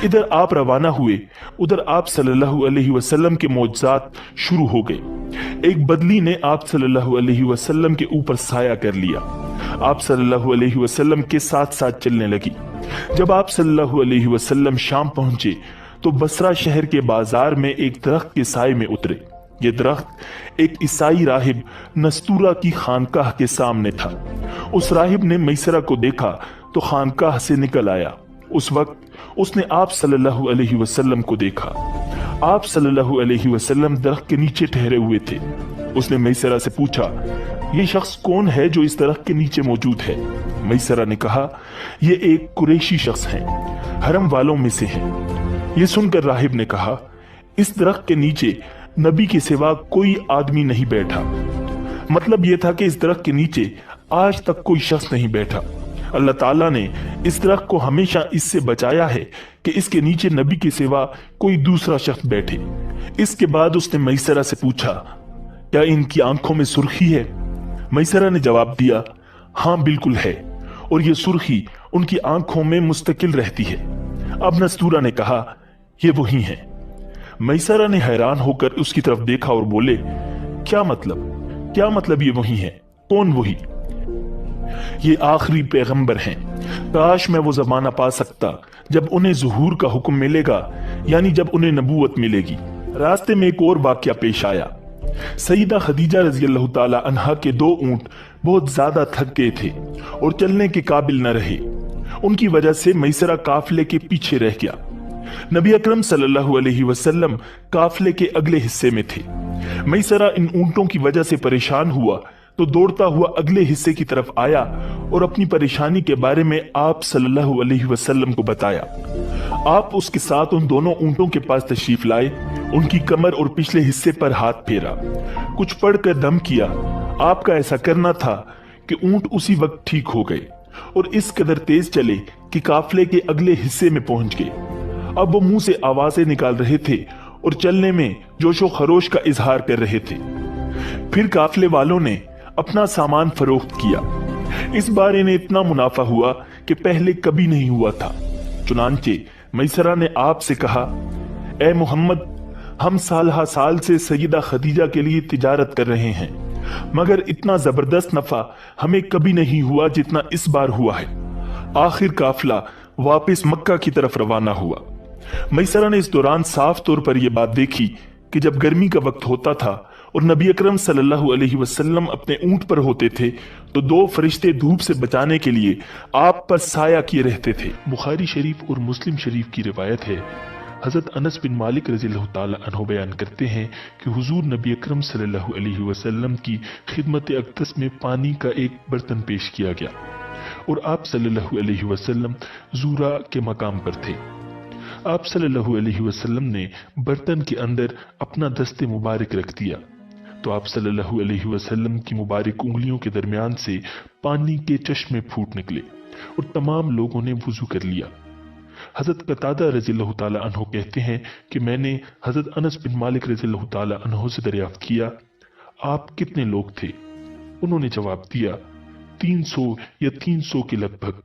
इधर आप रवाना हुए, उधर आप सल्लल्लाहु अलैहि वसल्लम के मौजज़ात शुरू हो गए। एक बदली ने आप सल्लल्लाहु अलैहि वसल्लम के ऊपर साया कर लिया। आप सल्लल्लाहु अलैहि वसल्लम के साथ साथ चलने लगी। जब आप सल्लल्लाहु अलैहि वसल्लम शाम पहुंचे तो बसरा शहर के बाजार में एक दरख्त के साए में उतरे। ये दरख्त एक ईसाई राहिब नस्तूरा की खानकाह के सामने था। उस राहिब ने मैसरा को देखा तो खानकाह से निकल आया। उस वक्त उसने आप सल्लल्लाहु अलैहि वसल्लम को देखा। आप सल्लल्लाहु अलैहि वसल्लम दरख्त के नीचे ठहरे हुए थे। उसने मैसरा से पूछा, ये शख्स कौन है जो इस दरख्त के नीचे मौजूद है? मैसरा ने कहा, ये एक कुरैशी शख्स है, हरम वालों में से है। ये सुनकर राहिब ने कहा, इस दरख्त के नीचे नबी के सिवा कोई आदमी नहीं बैठा। मतलब यह था कि इस दरख्त के नीचे आज तक कोई शख्स नहीं बैठा। अल्लाह ताला ने इस दरख्त को हमेशा इससे बचाया है कि इसके नीचे नबी के सिवा कोई दूसरा शख्स बैठे। इसके बाद उसने मैसरा से पूछा, क्या इनकी आंखों में सुर्खी है? मैसरा ने जवाब दिया, हाँ बिल्कुल है, और ये सुर्खी उनकी आंखों में मुस्तकिल रहती है। अब नस्तूरा ने कहा, ये वही है। मैसरा ने हैरान होकर उसकी तरफ देखा और बोले, क्या मतलब ये वही है? कौन वही? ये आखिरी पैगंबर हैं। काश मैं वो जमाना पा सकता जब उन्हें ज़ुहूर का हुक्म मिलेगा, यानी जब उन्हें नबूवत मिलेगी। रास्ते में एक और वाकया पेश आया। सईदा खदीजा रज़ी अल्लाह ताला अन्हा के 2 ऊंट बहुत ज्यादा थक गए थे और चलने के काबिल न रहे। उनकी वजह से मैसरा काफिले के पीछे रह गया। नबी अकरम सल्लल्लाहु अलैहि वसल्लम काफिले के अगले हिस्से में थे। मैसरा इन ऊंटों की वजह से परेशान हुआ तो दौड़ता हुआ अगले हिस्से की तरफ आया और अपनी परेशानी के बारे में आप सल्लल्लाहु अलैहि वसल्लम को बताया। आप उसके साथ उन दोनों ऊंटों के पास तशरीफ लाए, उनकी कमर और पिछले हिस्से पर हाथ फेरा, कुछ पढ़कर दम किया। आपका ऐसा करना था कि ऊंट उसी वक्त ठीक हो गए और इस कदर तेज चले कि काफिले के अगले हिस्से में पहुंच गए। अब वो मुंह से आवाजें निकाल रहे थे और चलने में जोशो खरोश का इजहार कर रहे थे। फिर काफिले वालों ने अपना सामान फरोख्त किया। इस बार इन्हें इतना मुनाफा हुआ कि पहले कभी नहीं हुआ था। चुनांचे मैसरा ने आपसे कहा, ए मोहम्मद, हम साल से सईदा खदीजा के लिए तिजारत कर रहे हैं, मगर इतना जबरदस्त नफा हमें कभी नहीं हुआ जितना इस बार हुआ है। आखिर काफिला वापस मक्का की तरफ रवाना हुआ। मैसरा ने इस दौरान साफ तौर पर यह बात देखी कि जब गर्मी का वक्त होता था और नबी अकरम सल्लल्लाहु अलैहि वसल्लम अपने ऊंट पर होते थे तो 2 फरिश्ते धूप से बचाने के लिए आप पर साया किए रहते थे। बुखारी शरीफ और मुस्लिम शरीफ की रिवायत है। हजरत अनस बिन मालिक रज़ियल्लाहु ताला अन्हु बयान करते हैं कि हुजूर नबी अकरम सल्लल्लाहु अलैहि वसल्लम की खिदमत अक़दस में पानी का एक बर्तन पेश किया गया और आप सल्लल्लाहु अलैहि वसल्लम ज़ूरा के मकाम पर थे। आप सल्लल्लाहु अलैहि वसल्लम ने बर्तन के अंदर अपना दस्ते मुबारक रख दिया तो आप सल्लल्लाहु अलैहि वसल्लम की मुबारक उंगलियों के दरमियान से पानी के चश्मे फूट निकले और तमाम लोगों ने वुजू कर लिया। हजरत कतादा रज़ियल्लाहु ताला अन्हु कहते हैं कि मैंने हजरत अनस बिन मालिक रज़ियल्लाहु ताला अन्हु से दरियाफ्त किया, आप कितने लोग थे? उन्होंने जवाब दिया, 300 या 300 के लगभग।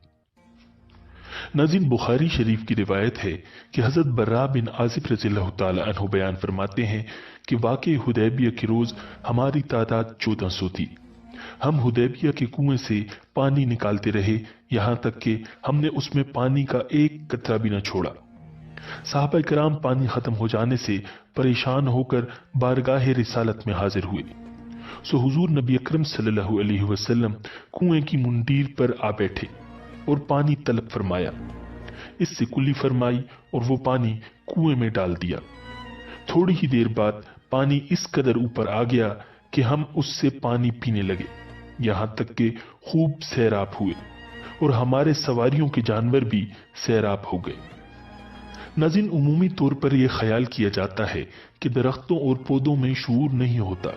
नाज़रीन, बुखारी शरीफ की रिवायत है कि हजरत बर्रा बिन आज़िब रज़ियल्लाहु ताला अन्हु बयान फरमाते हैं कि वाक़े हुदैबिया के रोज हमारी तादाद 1400 थी। हम हुदैबिया के कुएं से पानी निकालते रहे, यहां तक कि हमने उसमें पानी का एक कतरा भी न छोड़ा। साहबा कराम पानी खत्म हो जाने से परेशान होकर बारगाह रिसालत में हाजिर हुए। सो हुजूर नबी अकरम सल्लल्लाहु अलैहि वसल्लम कुएं की मुंडीर पर आ बैठे और पानी तलब फरमाया। इससे कुल्ली फरमाई और वो पानी कुएं में डाल दिया। थोड़ी ही देर बाद पानी इस कदर ऊपर आ गया कि हम उससे पानी पीने लगे, यहां तक कि खूब सैराब हुए और हमारे सवारियों के जानवर भी सैराब हो गए। नाज़रीन, उमूमी तौर पर यह ख्याल किया जाता है कि दरख्तों और पौधों में शऊर नहीं होता,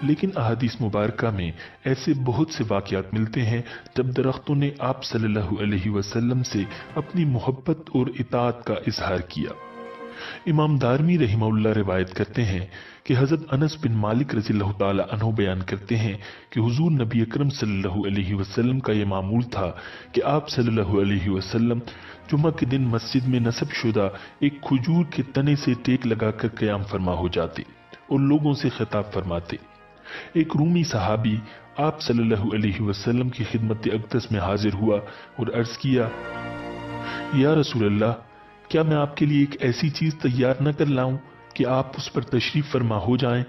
लेकिन अहादीस मुबारका में ऐसे बहुत से वाक़यात मिलते हैं जब दरख्तों ने आप सल्लल्लाहु अलैहि वसल्लम से अपनी मोहब्बत और इताअत का इजहार किया। इमाम दारमी रहमहुल्लाह रिवायत करते हैं कि हजरत अनस बिन मालिक रज़ियल्लाहु ताला अन्हु बयान करते हैं कि हुजूर नबी अकरम सल्लल्लाहु अलैहि वसल्लम का यह मामूल था कि आप सल्लल्लाहु अलैहि वसल्लम जुमा के दिन मस्जिद में नस्ब शुदा एक खजूर के तने से टेक लगाकर क़याम फरमा हो जाते और लोगों से खिताब फरमाते। एक रूमी सहाबी आप सल्लल्लाहु अलैहि वसल्लम की खिदमत अक़दस में हाजिर हुआ और अर्ज किया, या रसूल अल्लाह, क्या मैं आपके लिए एक ऐसी चीज तैयार न कर लाऊं कि आप उस पर तशरीफ फरमा हो जाएं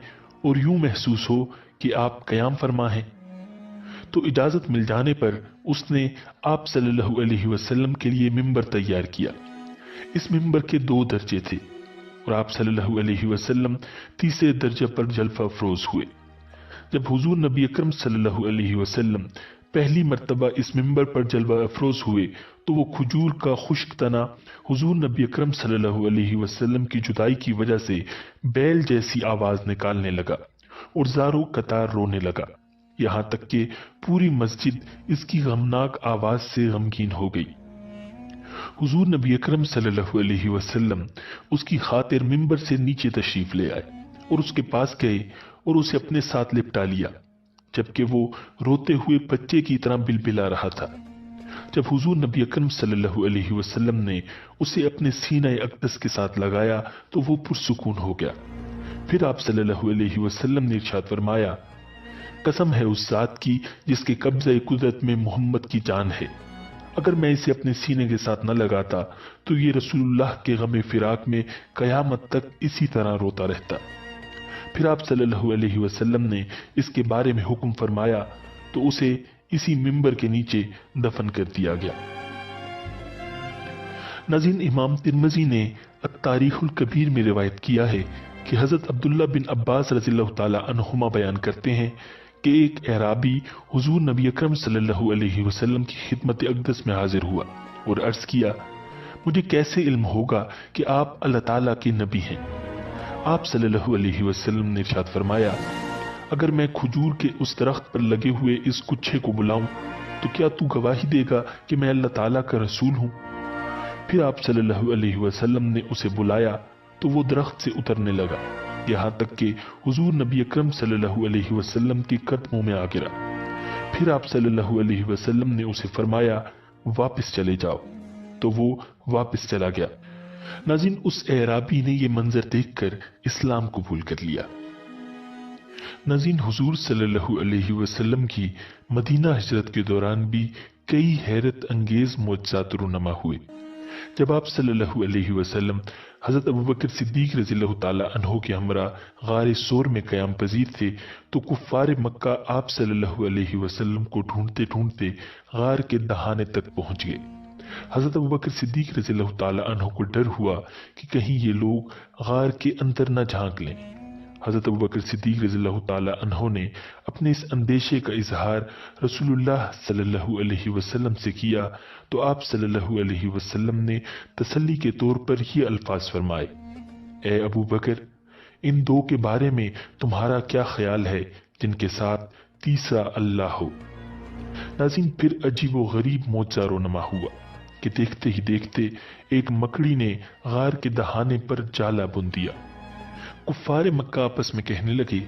और यूं महसूस हो कि आप क़याम फरमा हैं। तो इजाजत मिल जाने पर उसने आप सल्लल्लाहु अलैहि वसल्लम के लिए मिंबर तैयार किया। इस मिंबर के 2 दर्जे थे और आप सल्लल्लाहु अलैहि वसल्लम तीसरे दर्जे पर जलवा अफरोज हुए। جب حضور نبی اکرم صلی اللہ علیہ وسلم پہلی مرتبہ اس منبر پر جلوہ افروز ہوئے تو وہ کھجور کا خشک تنا حضور نبی اکرم صلی اللہ علیہ وسلم کی جدائی کی وجہ سے بیل جیسی آواز نکالنے لگا اور زاروں قطار رونے لگا، یہاں تک کہ پوری مسجد اس کی غمناک آواز سے غمگین ہو گئی۔ حضور نبی اکرم صلی اللہ علیہ وسلم اس کی خاطر منبر سے نیچے تشریف لے آئے اور اس کے پاس گئے اور اسے اپنے ساتھ لپٹا لیا، جبکہ وہ روتے ہوئے بچے کی طرح بلبلا رہا تھا۔ جب حضور نبی اکرم صلی اللہ علیہ وسلم نے اسے اپنے سینہ اقدس کے ساتھ لگایا تو وہ پرسکون ہو گیا۔ پھر آپ صلی اللہ علیہ وسلم نے ارشاد فرمایا، قسم ہے اس ذات کی جس کے قبضہ قدرت میں محمد کی جان ہے، اگر میں اسے اپنے سینے کے ساتھ نہ لگاتا تو یہ رسول اللہ کے غم فراق میں قیامت تک اسی طرح روتا رہتا۔ پھر آپ صلی اللہ علیہ وسلم نے اس کے بارے میں حکم فرمایا تو اسے اسی منبر کے نیچے دفن کر دیا گیا۔ ناظرین، امام ترمذی نے التاریخ الکبیر میں روایت کیا ہے کہ حضرت عبداللہ بن عباس رضی اللہ تعالی عنہما بیان کرتے ہیں کہ ایک اعرابی حضور نبی اکرم صلی اللہ علیہ وسلم کی خدمت اقدس میں حاضر ہوا اور عرض کیا، مجھے کیسے علم ہوگا کہ آپ اللہ تعالیٰ کے نبی ہیں؟ آپ صلی اللہ علیہ وسلم نے ارشاد فرمایا، اگر میں کھجور کے اس درخت پر لگے ہوئے اس گچھے کو بلاؤں تو کیا تو گواہی دے گا کہ میں اللہ تعالیٰ کا رسول ہوں؟ پھر آپ صلی اللہ علیہ وسلم نے اسے بلایا تو وہ درخت سے اترنے لگا، یہاں تک کہ حضور نبی اکرم صلی اللہ علیہ وسلم کے قدموں میں آ گرا۔ پھر آپ صلی اللہ علیہ وسلم نے اسے فرمایا، واپس چلے جاؤ، تو وہ واپس چلا گیا۔ ناظرین، اس اعرابی نے یہ منظر دیکھ کر اسلام قبول کر لیا۔ ناظرین، حضور صلی اللہ علیہ وسلم کی مدینہ ہجرت کے دوران بھی کئی حیرت انگیز معجزات رونما ہوئے۔ جب آپ صلی اللہ علیہ وسلم حضرت ابوبکر صدیق رضی اللہ تعالی عنہ کے ہمراہ غار سور میں قیام پذیر تھے تو کفار مکہ آپ صلی اللہ علیہ وسلم کو ڈھونڈتے ڈھونڈتے غار کے دہانے تک پہنچ گئے۔ حضرت ابوبکر صدیق رضی اللہ تعالی عنہ کو ڈر ہوا کہ کہیں یہ لوگ غار کے اندر نہ جھانک لیں۔ حضرت ابوبکر صدیق رضی اللہ تعالی عنہ نے اپنے اس اندیشے کا اظہار رسول اللہ صلی اللہ علیہ وسلم سے کیا تو آپ صلی اللہ علیہ وسلم نے تسلی کے طور پر یہ الفاظ فرمائے، اے ابو بکر، ان دو کے بارے میں تمہارا کیا خیال ہے جن کے ساتھ تیسرا اللہ ہو؟ ناظرین، پھر عجیب و غریب معجزہ رونما ہوا کہ دیکھتے ہی دیکھتے ایک مکڑی نے غار کے دہانے پر جالا بن دیا۔ کفار مکہ آپس میں کہنے لگے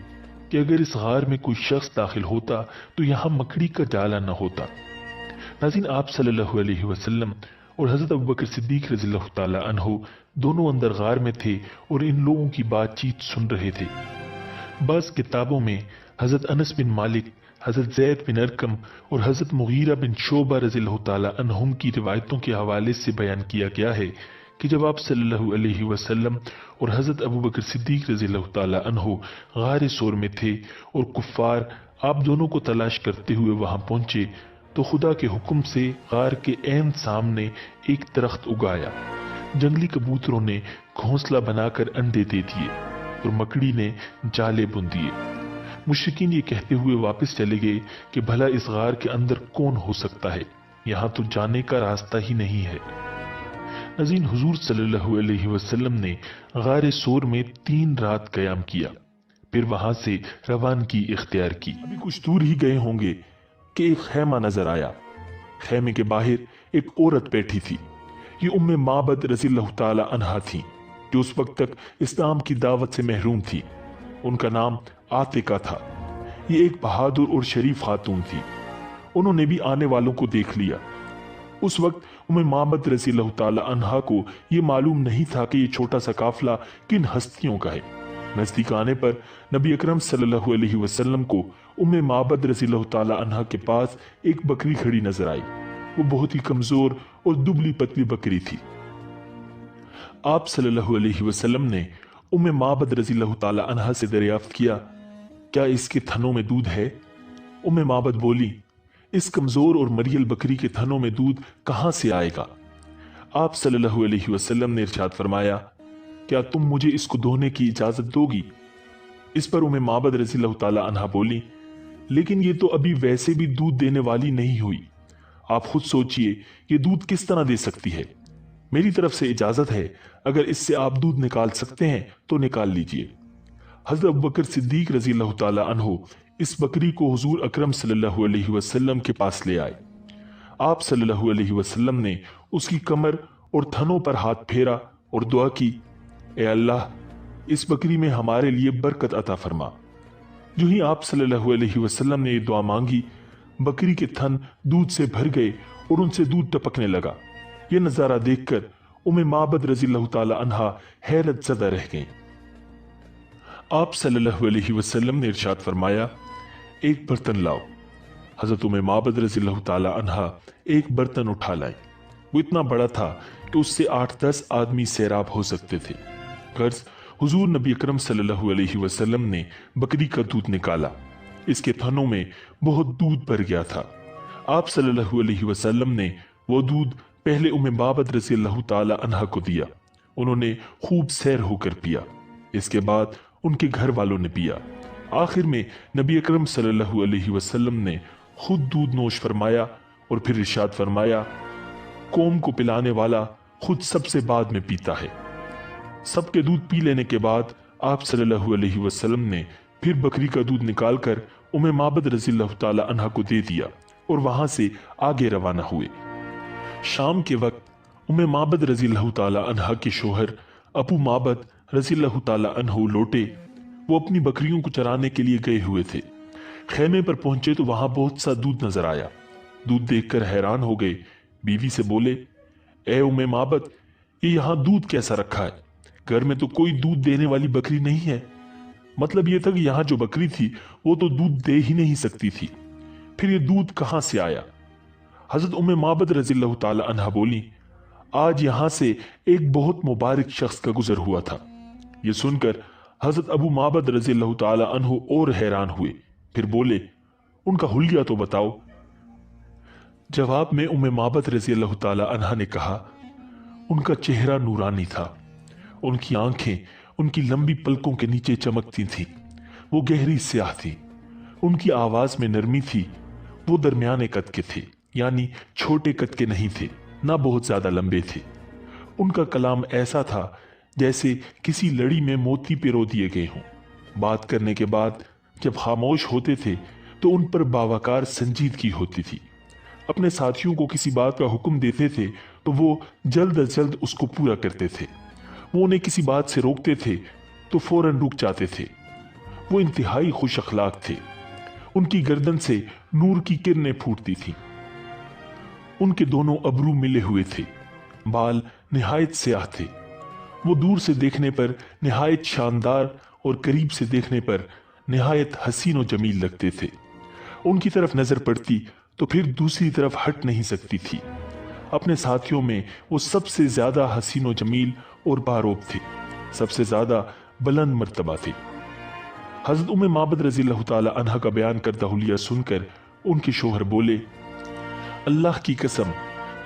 کہ اگر اس غار میں کوئی شخص داخل ہوتا تو یہاں مکڑی کا جالا نہ ہوتا۔ ناظرین، آپ صلی اللہ علیہ وسلم اور حضرت ابوبکر صدیق رضی اللہ تعالی عنہ دونوں اندر غار میں تھے اور ان لوگوں کی بات چیت سن رہے تھے۔ بعض کتابوں میں حضرت انس بن مالک، حضرت زید بن ارقم اور حضرت مغیرہ بن شعبہ رضی اللہ تعالی عنہم کی روایتوں کے حوالے سے بیان کیا گیا ہے کہ جب آپ صلی اللہ علیہ وسلم اور حضرت ابوبکر صدیق رضی اللہ تعالی عنہ غار سور میں تھے اور کفار آپ دونوں کو تلاش کرتے ہوئے وہاں پہنچے تو خدا کے حکم سے غار کے عین سامنے ایک درخت اگایا، جنگلی کبوتروں نے گھونسلہ بنا کر انڈے دے دیے اور مکڑی نے جالے بن دیے۔ مشرکین یہ کہتے ہوئے واپس چلے گئے کہ بھلا اس غار کے اندر کون ہو سکتا ہے، یہاں تو جانے کا راستہ ہی نہیں ہے۔ ناظرین، حضور صلی اللہ علیہ وسلم نے غار سور میں 3 رات قیام کیا، پھر وہاں سے روانگی اختیار کی۔ ابھی کچھ دور ہی گئے ہوں گے کہ ایک خیمہ نظر آیا۔ خیمے کے باہر ایک عورت بیٹھی تھی، یہ ام معبد رضی اللہ تعالی عنہا تھی، جو اس وقت تک اسلام کی دعوت سے محروم تھی۔ ان کا نام عاتقہ تھا۔ یہ ایک بہادر اور شریف خاتون تھی۔ انہوں نے بھی آنے والوں کو دیکھ لیا۔ اس وقت ام معبد رضی اللہ تعالی عنہا کو یہ معلوم نہیں تھا کہ یہ چھوٹا سا قافلہ کن ہستیوں کا ہے۔ نزدیک آنے پر نبی اکرم صلی اللہ علیہ وسلم کو ام معبد رضی اللہ تعالی عنہا کے پاس ایک بکری کھڑی نظر آئی۔ وہ بہت ہی کمزور اور دبلی پتلی بکری تھی۔ آپ صلی اللہ علیہ وسلم نے ام معبد رضی اللہ تعالی عنہا سے دریافت کیا، کیا اس کے تھنوں میں دودھ ہے؟ ام معبد بولی، اس کمزور اور مریل بکری کے تھنوں میں دودھ کہاں سے آئے گا؟ آپ صلی اللہ علیہ وسلم نے ارشاد فرمایا، کیا تم مجھے اس کو دھونے کی اجازت دو گی؟ इस पर उम्मे माबद रज़ी अल्लाह ताला अन्हा बोली, लेकिन ये तो अभी वैसे भी दूध देने वाली नहीं हुई। आप खुद सोचिए ये दूध किस तरह दे सकती है। मेरी तरफ से इजाजत है, अगर इससे आप दूध निकाल सकते हैं तो निकाल लीजिए। हज़रत अबू बकर सिद्दीक रज़ी अल्लाह ताला अन्हु इस बकरी को हुजूर अकरम सल्लल्लाहु अलैहि वसल्लम के पास ले आए। आप सल्लल्लाहु अलैहि वसल्लम ने उसकी कमर और थनों पर हाथ फेरा और दुआ की, ए अल्लाह, इस बकरी में हमारे लिए बरकत अता फरमा। जो ही आप सल्लल्लाहु अलैहि वसल्लम ने ये दुआ मांगी, बकरी के थन दूध से भर गए और उनसे दूध टपकने लगा। ये नजारा देखकर उम्मे माबद रज़ी अल्लाह ताला अन्हा हैरत ज़दा रह गई। आप सल्लल्लाहु अलैहि वसल्लम ने इरशाद फरमाया, एक बर्तन लाओ। हजरत उम्मे माबद रज़ी अल्लाह ताला अन्हा एक बर्तन उठा लाए। वो इतना बड़ा था कि उससे 8-10 आदमी सैराब हो सकते थे। गर्ज हुजूर नबी अकरम सल्लल्लाहु अलैहि वसल्लम ने बकरी का दूध निकाला। इसके थनों में बहुत दूध भर गया था। आप सल्लल्लाहु अलैहि वसल्लम ने वो दूध पहले उम्मे माबद रज़ी अल्लाह ताला अन्हा को दिया। उन्होंने खूब सैर होकर पिया। इसके बाद उनके घर वालों ने पिया। आखिर में नबी अकरम सल्लल्लाहु अलैहि वसल्लम ने खुद दूध नोश फरमाया और फिर इरशाद फरमाया, कौम को पिलाने वाला खुद सबसे बाद में पीता है। सबके दूध पी लेने के बाद आप सल्लल्लाहु अलैहि वसल्लम ने फिर बकरी का दूध निकालकर उम्मे माबद रज़ी अल्लाह ताला अन्हा को दे दिया और वहां से आगे रवाना हुए। शाम के वक्त उम्मे माबद रज़ी अल्लाह ताला अन्हा के शोहर अबू माबद रज़ी अल्लाह ताला अन्हु लौटे। वो अपनी बकरियों को चराने के लिए गए हुए थे। खेमे पर पहुंचे तो वहां बहुत सा दूध नजर आया। दूध देखकर हैरान हो गए। बीवी से बोले, ए उम्मे माबद, ये यहाँ दूध कैसा रखा है? घर में तो कोई दूध देने वाली बकरी नहीं है। मतलब ये था कि यहाँ जो बकरी थी वो तो दूध दे ही नहीं सकती थी, फिर ये दूध कहां से आया? हजरत उम्मे माबद रज़ी अल्लाह ताला अन्हा बोली, आज यहां से एक बहुत मुबारक शख्स का गुजर हुआ था। ये सुनकर हजरत अबू माबद रज़ी अल्लाह ताला अन्हु और हैरान हुए। फिर बोले, उनका हुलिया तो बताओ। जवाब में उम्मे माबद रज़ी अल्लाह ताला अन्हा ने कहा, उनका चेहरा नूरानी था। उनकी आंखें उनकी लंबी पलकों के नीचे चमकती थीं। वो गहरी स्याह थी। उनकी आवाज में नरमी थी। वो दरमियाने कद के थे, यानी छोटे कद के नहीं थे, ना बहुत ज्यादा लंबे थे। उनका कलाम ऐसा था जैसे किसी लड़ी में मोती पिरो दिए गए हों। बात करने के बाद जब खामोश होते थे तो उन पर बावकार संजीदगी होती थी। अपने साथियों को किसी बात का हुक्म देते थे तो वो जल्द अज जल्द उसको पूरा करते थे। वो उन्हें किसी बात से रोकते थे तो फौरन रुक जाते थे। वो इंतहाई खुश अखलाक थे। उनकी गर्दन से नूर की किरणें फूटती थीं। उनके दोनों अबरू मिले हुए थे। बाल निहायत स्याह थे। वो दूर से देखने पर निहायत शानदार और करीब से देखने पर निहायत हसीन और जमील लगते थे। उनकी तरफ नजर पड़ती तो फिर दूसरी तरफ हट नहीं सकती थी। अपने साथियों में वो सबसे ज्यादा हसीन और जमील और बारोब थे, सबसे ज्यादा बुलंद मर्तबा थे। हजरत उम्मे माबद रज़ी अल्लाह ताला अन्हा का बयान करदा हुलिया सुनकर उनके शोहर बोले, अल्लाह की कसम,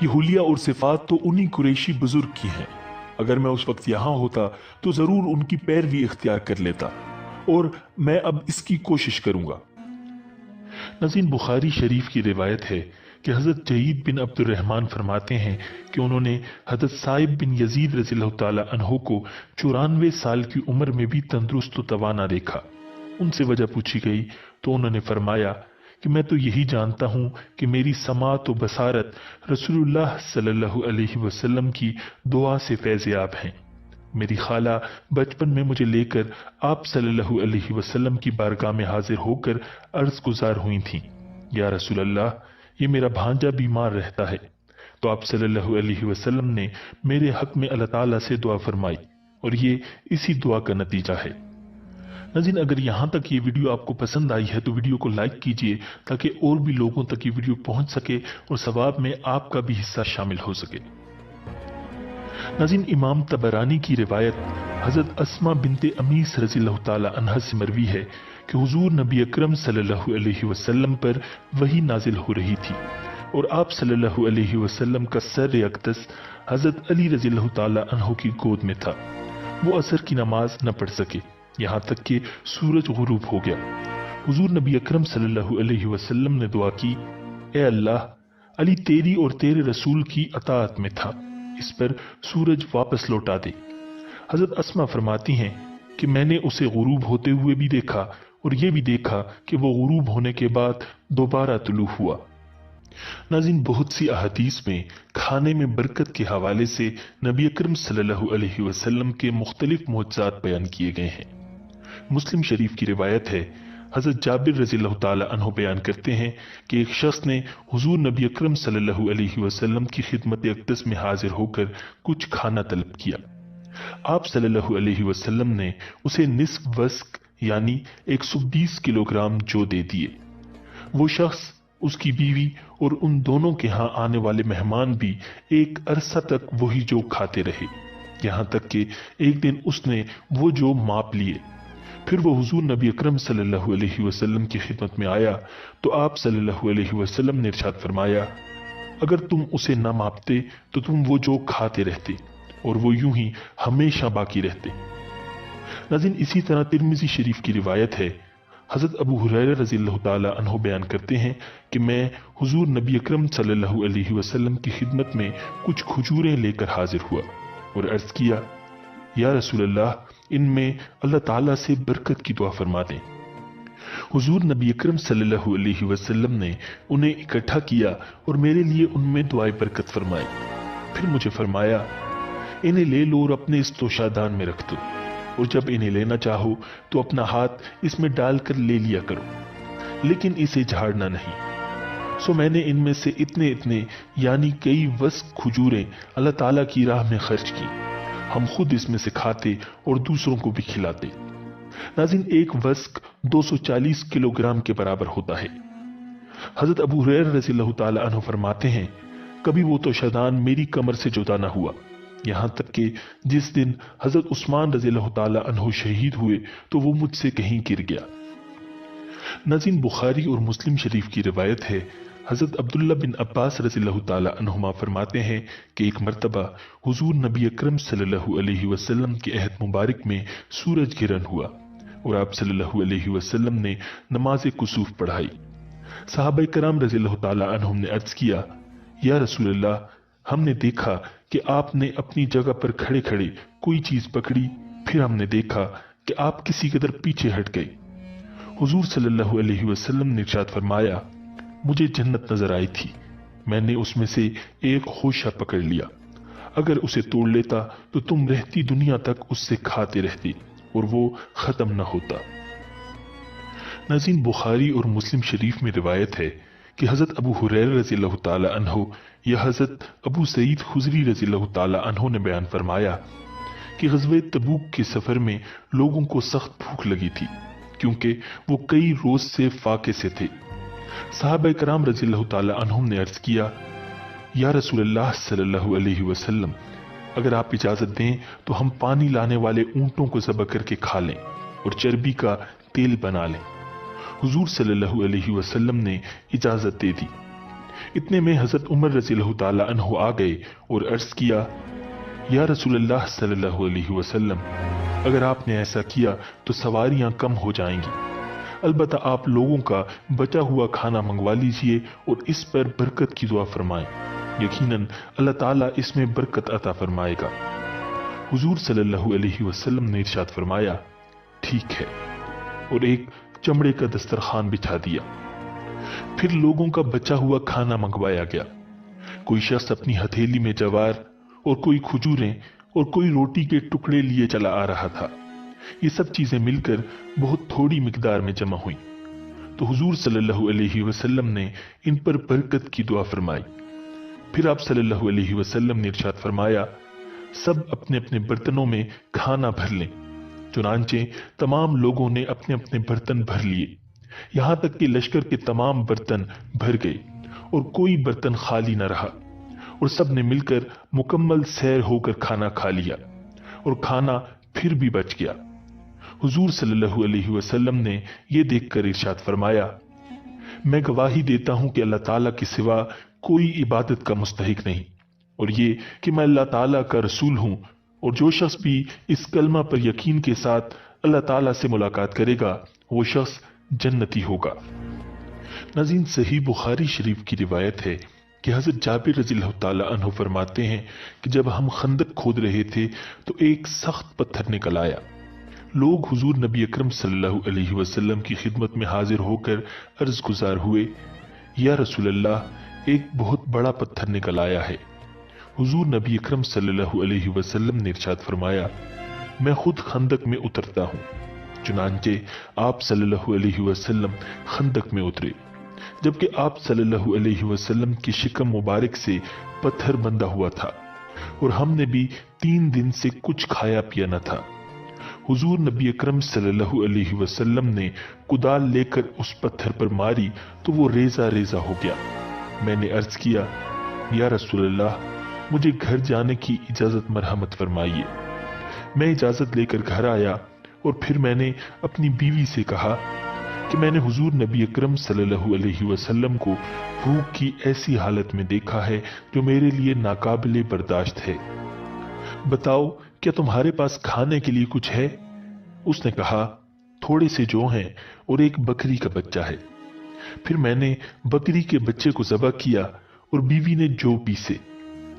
ये हुलिया और सिफात तो उन्हीं कुरैशी बुजुर्ग की हैं। अगर मैं उस वक्त यहाँ होता तो जरूर उनकी पैरवी इख्तियार कर लेता, और मैं अब इसकी कोशिश करूंगा। नज़ीर, बुखारी शरीफ की रिवायत है कि हज़रत जयीद बिन अब्दुर्रहमान फरमाते हैं कि उन्होंने हज़रत साइब बिन यजीद रज़ियल्लाहु ताला अन्हु को 94 साल की उम्र में भी तंदुरुस्त तवाना देखा। उनसे वजह पूछी गई तो उन्होंने फरमाया कि मैं तो यही जानता हूँ कि मेरी समात व बसारत रसूलुल्लाह सल्लल्लाहु अलैहि वसल्लम की दुआ से फैज़याब हैं। मेरी खाला बचपन में मुझे लेकर आप सल्लल्लाहु अलैहि वसल्लम की बारगाह में हाजिर होकर अर्ज गुजार हुई थीं, या रसूल अल्लाह, ये मेरा भांजा बीमार रहता है। तो आप सल्लल्लाहु अलैहि वसल्लम ने मेरे हक में अल्लाह ताला से दुआ फरमाई और ये इसी दुआ का नतीजा है। नाज़रीन, अगर यहाँ तक ये वीडियो आपको पसंद आई है तो वीडियो को लाइक कीजिए ताकि और भी लोगों तक ये वीडियो पहुंच सके और सवाब में आपका भी हिस्सा शामिल हो सके। नाज़रीन, इमाम तबरानी की रिवायत हजरत अस्मा बिनते अमीस रज़ियल्लाहु ताला अन्हा से मरवी है कि हुजूर नबी अकरम सल्लल्लाहु अलैहि वसल्लम पर वही नाजिल हो रही थी और आप सल्लल्लाहु अलैहि वसल्लम का सर अक़दस हजरत अली रज़ियल्लाहु ताला अन्हु की गोद में था। वो असर की नमाज न पढ़ सके। یہاں تک کہ سورج غروب ہو گیا۔ حضور نبی اکرم صلی اللہ علیہ وسلم نے دعا کی، اے اللہ، علی تیری اور تیرے رسول کی اطاعت میں تھا، اس پر سورج واپس لوٹا دے۔ حضرت اسما فرماتی ہیں کہ میں نے اسے غروب ہوتے ہوئے بھی دیکھا اور یہ بھی دیکھا کہ وہ غروب ہونے کے بعد دوبارہ طلوع ہوا۔ ناظرین، بہت سی احادیث میں کھانے میں برکت کے حوالے سے نبی اکرم صلی اللہ علیہ وسلم کے مختلف معجزات بیان کیے گئے ہیں۔ مسلم شریف کی روایت ہے، حضرت جابر رضی اللہ تعالی عنہ بیان کرتے ہیں کہ ایک شخص نے حضور نبی اکرم صلی اللہ علیہ وسلم کی خدمت اقدس میں حاضر ہو کر کچھ کھانا طلب کیا۔ آپ صلی اللہ علیہ وسلم نے اسے نصف وسق یعنی 120 کلو گرام جو دے دیے۔ وہ شخص، اس کی بیوی اور ان دونوں کے ہاں آنے والے مہمان بھی ایک عرصہ تک وہی جو کھاتے رہے، یہاں تک کہ ایک دن اس نے وہ جو ماپ لیے۔ پھر وہ حضور نبی اکرم صلی اللہ علیہ وسلم کی خدمت میں آیا تو آپ صلی اللہ علیہ وسلم نے ارشاد فرمایا، اگر تم اسے نہ ماپتے تو تم وہ جو کھاتے رہتے اور وہ یوں ہی ہمیشہ باقی رہتے۔ ناظرین، اسی طرح ترمذی شریف کی روایت ہے، حضرت ابو ہریرہ رضی اللہ تعالی عنہ بیان کرتے ہیں کہ میں حضور نبی اکرم صلی اللہ علیہ وسلم کی خدمت میں کچھ کھجوریں لے کر حاضر ہوا اور عرض کیا، یا رسول اللہ، ان میں اللہ تعالیٰ سے برکت کی دعا فرما دیں۔ حضور نبی اکرم صلی اللہ علیہ وسلم نے انہیں اکٹھا کیا اور میرے لیے ان میں دعائے برکت فرمائی۔ پھر مجھے فرمایا، انہیں لے لو اور اپنے اس توشادان میں رکھ دو، اور جب انہیں لینا چاہو تو اپنا ہاتھ اس میں ڈال کر لے لیا کرو، لیکن اسے جھاڑنا نہیں۔ سو میں نے ان میں سے اتنے یعنی کئی وسق کھجوریں اللہ تعالیٰ کی راہ میں خرچ کی، ہم خود اس میں سے کھاتے اور دوسروں کو بھی کھلاتے۔ ناظرین، ایک وسق 240 کلو گرام کے برابر ہوتا ہے۔ حضرت ابو ہریرہ رضی اللہ تعالی عنہ فرماتے ہیں، کبھی وہ توشادان میری کمر سے جدا نہ ہوا، یہاں تک کہ جس دن حضرت عثمان رضی اللہ تعالی عنہ شہید ہوئے تو وہ مجھ سے کہیں گر گیا۔ ناظرین، بخاری اور مسلم شریف کی روایت ہے، حضرت عبداللہ بن عباس رضی اللہ تعالی عنہما فرماتے ہیں کہ ایک مرتبہ حضور نبی اکرم صلی اللہ علیہ وسلم کے عہد مبارک میں سورج گرہن ہوا اور آپ صلی اللہ علیہ وسلم نے نماز کسوف پڑھائی۔ صحابہ کرام رضی اللہ تعالی عنہم نے عرض کیا، یا رسول اللہ، ہم نے دیکھا کہ آپ نے اپنی جگہ پر کھڑے کھڑے کوئی چیز پکڑی، پھر ہم نے دیکھا کہ آپ کسی قدر پیچھے ہٹ گئے۔ حضور صلی اللہ علیہ وسلم نے ارشاد فرمایا، مجھے جنت نظر آئی تھی، میں نے اس میں سے ایک خوشہ پکڑ لیا، اگر اسے توڑ لیتا تو تم رہتی دنیا تک اس سے کھاتے رہتے اور وہ ختم نہ ہوتا۔ ناظرین، بخاری اور مسلم شریف میں روایت ہے کہ حضرت ابو ہریرہ رضی اللہ تعالی عنہ یا حضرت ابو سعید خدری رضی اللہ تعالی عنہ نے بیان فرمایا کہ غزوہ تبوک کے سفر میں لوگوں کو سخت بھوک لگی تھی، کیونکہ وہ کئی روز سے فاقے سے تھے۔ صحابہ کرام رضی اللہ تعالی عنہم نے عرض کیا، یا رسول اللہ صلی اللہ علیہ وسلم، اگر آپ اجازت دیں تو ہم پانی لانے والے اونٹوں کو ذبح کر کے کھا لیں اور چربی کا تیل بنا لیں۔ حضور صلی اللہ علیہ وسلم نے اجازت دے دی۔ اتنے میں حضرت عمر رضی اللہ تعالی عنہ آ گئے اور عرض کیا، یا رسول اللہ صلی اللہ علیہ وسلم، اگر آپ نے ایسا کیا تو سواریاں کم ہو جائیں گی، البتہ آپ لوگوں کا بچا ہوا کھانا منگوا لیجئے اور اس پر برکت کی دعا فرمائیں، یقیناً اللہ تعالیٰ اس میں برکت عطا فرمائے گا۔ حضور صلی اللہ علیہ وسلم نے ارشاد فرمایا، ٹھیک ہے، اور ایک چمڑے کا دسترخوان بچھا دیا۔ پھر لوگوں کا بچا ہوا کھانا منگوایا گیا۔ کوئی شخص اپنی ہتھیلی میں جوار اور کوئی کھجوریں اور کوئی روٹی کے ٹکڑے لیے چلا آ رہا تھا۔ یہ سب چیزیں مل کر بہت تھوڑی مقدار میں جمع ہوئیں تو حضور صلی اللہ علیہ وسلم نے ان پر برکت کی دعا فرمائی۔ پھر آپ صلی اللہ علیہ وسلم نے ارشاد فرمایا، سب اپنے اپنے برتنوں میں کھانا بھر لیں۔ چنانچہ تمام لوگوں نے اپنے اپنے برتن بھر لیے، یہاں تک کہ لشکر کے تمام برتن بھر گئے اور کوئی برتن خالی نہ رہا، اور سب نے مل کر مکمل سیر ہو کر کھانا کھا لیا اور کھانا پھر بھی بچ گیا۔ حضور صلی اللہ علیہ وسلم نے یہ دیکھ کر ارشاد فرمایا، میں گواہی دیتا ہوں کہ اللہ تعالیٰ کے سوا کوئی عبادت کا مستحق نہیں، اور یہ کہ میں اللہ تعالیٰ کا رسول ہوں، اور جو شخص بھی اس کلمہ پر یقین کے ساتھ अल्लाह ताला से मुलाकात करेगा वो शख्स जन्नती होगा। नाज़रीन, सही बुखारी शरीफ की रिवायत है कि हज़रत जाबिर रज़ियल्लाहु ताला अन्हु फरमाते हैं कि जब हम खंदक खोद रहे थे तो एक सख्त पत्थर निकल आया। लोग हुजूर नबी अकरम सल्लल्लाहु अलैहि वसल्लम की खिदमत में हाजिर होकर अर्ज गुजार हुए, या रसूल अल्लाह, एक बहुत बड़ा पत्थर निकल आया है। हुजूर नबी अकरम सल्लल्लाहु अलैहि वसल्लम ने इरशाद फरमाया, मैं खुद खंदक में उतरता हूँ। चुनांचे आप सल्लल्लाहु अलैहि वसल्लम खंदक में उतरे, जबकि आप सल्लल्लाहु अलैहि वसल्लम की शिकम मुबारक से पत्थर बंधा हुआ था और हमने भी 3 दिन से कुछ खाया पिया न था। हुजूर नबी अकरम सल्लल्लाहु अलैहि वसल्लम ने कुदाल लेकर उस पत्थर पर मारी तो वो रेजा रेजा हो गया। मैंने अर्ज किया, या रसूल अल्लाह, मुझे घर जाने की इजाजत मरहमत फरमाइए। मैं इजाजत लेकर घर आया और फिर मैंने अपनी बीवी से कहा कि मैंने हुजूर नबी अकरम सल्लल्लाहु अलैहि वसल्लम को भूख की ऐसी हालत में देखा है जो मेरे लिए नाकाबिले बर्दाश्त है। बताओ, क्या तुम्हारे पास खाने के लिए कुछ है? उसने कहा, थोड़े से जौ हैं और एक बकरी का बच्चा है। फिर मैंने बकरी के बच्चे को ज़बह किया और बीवी ने जौ पीसे,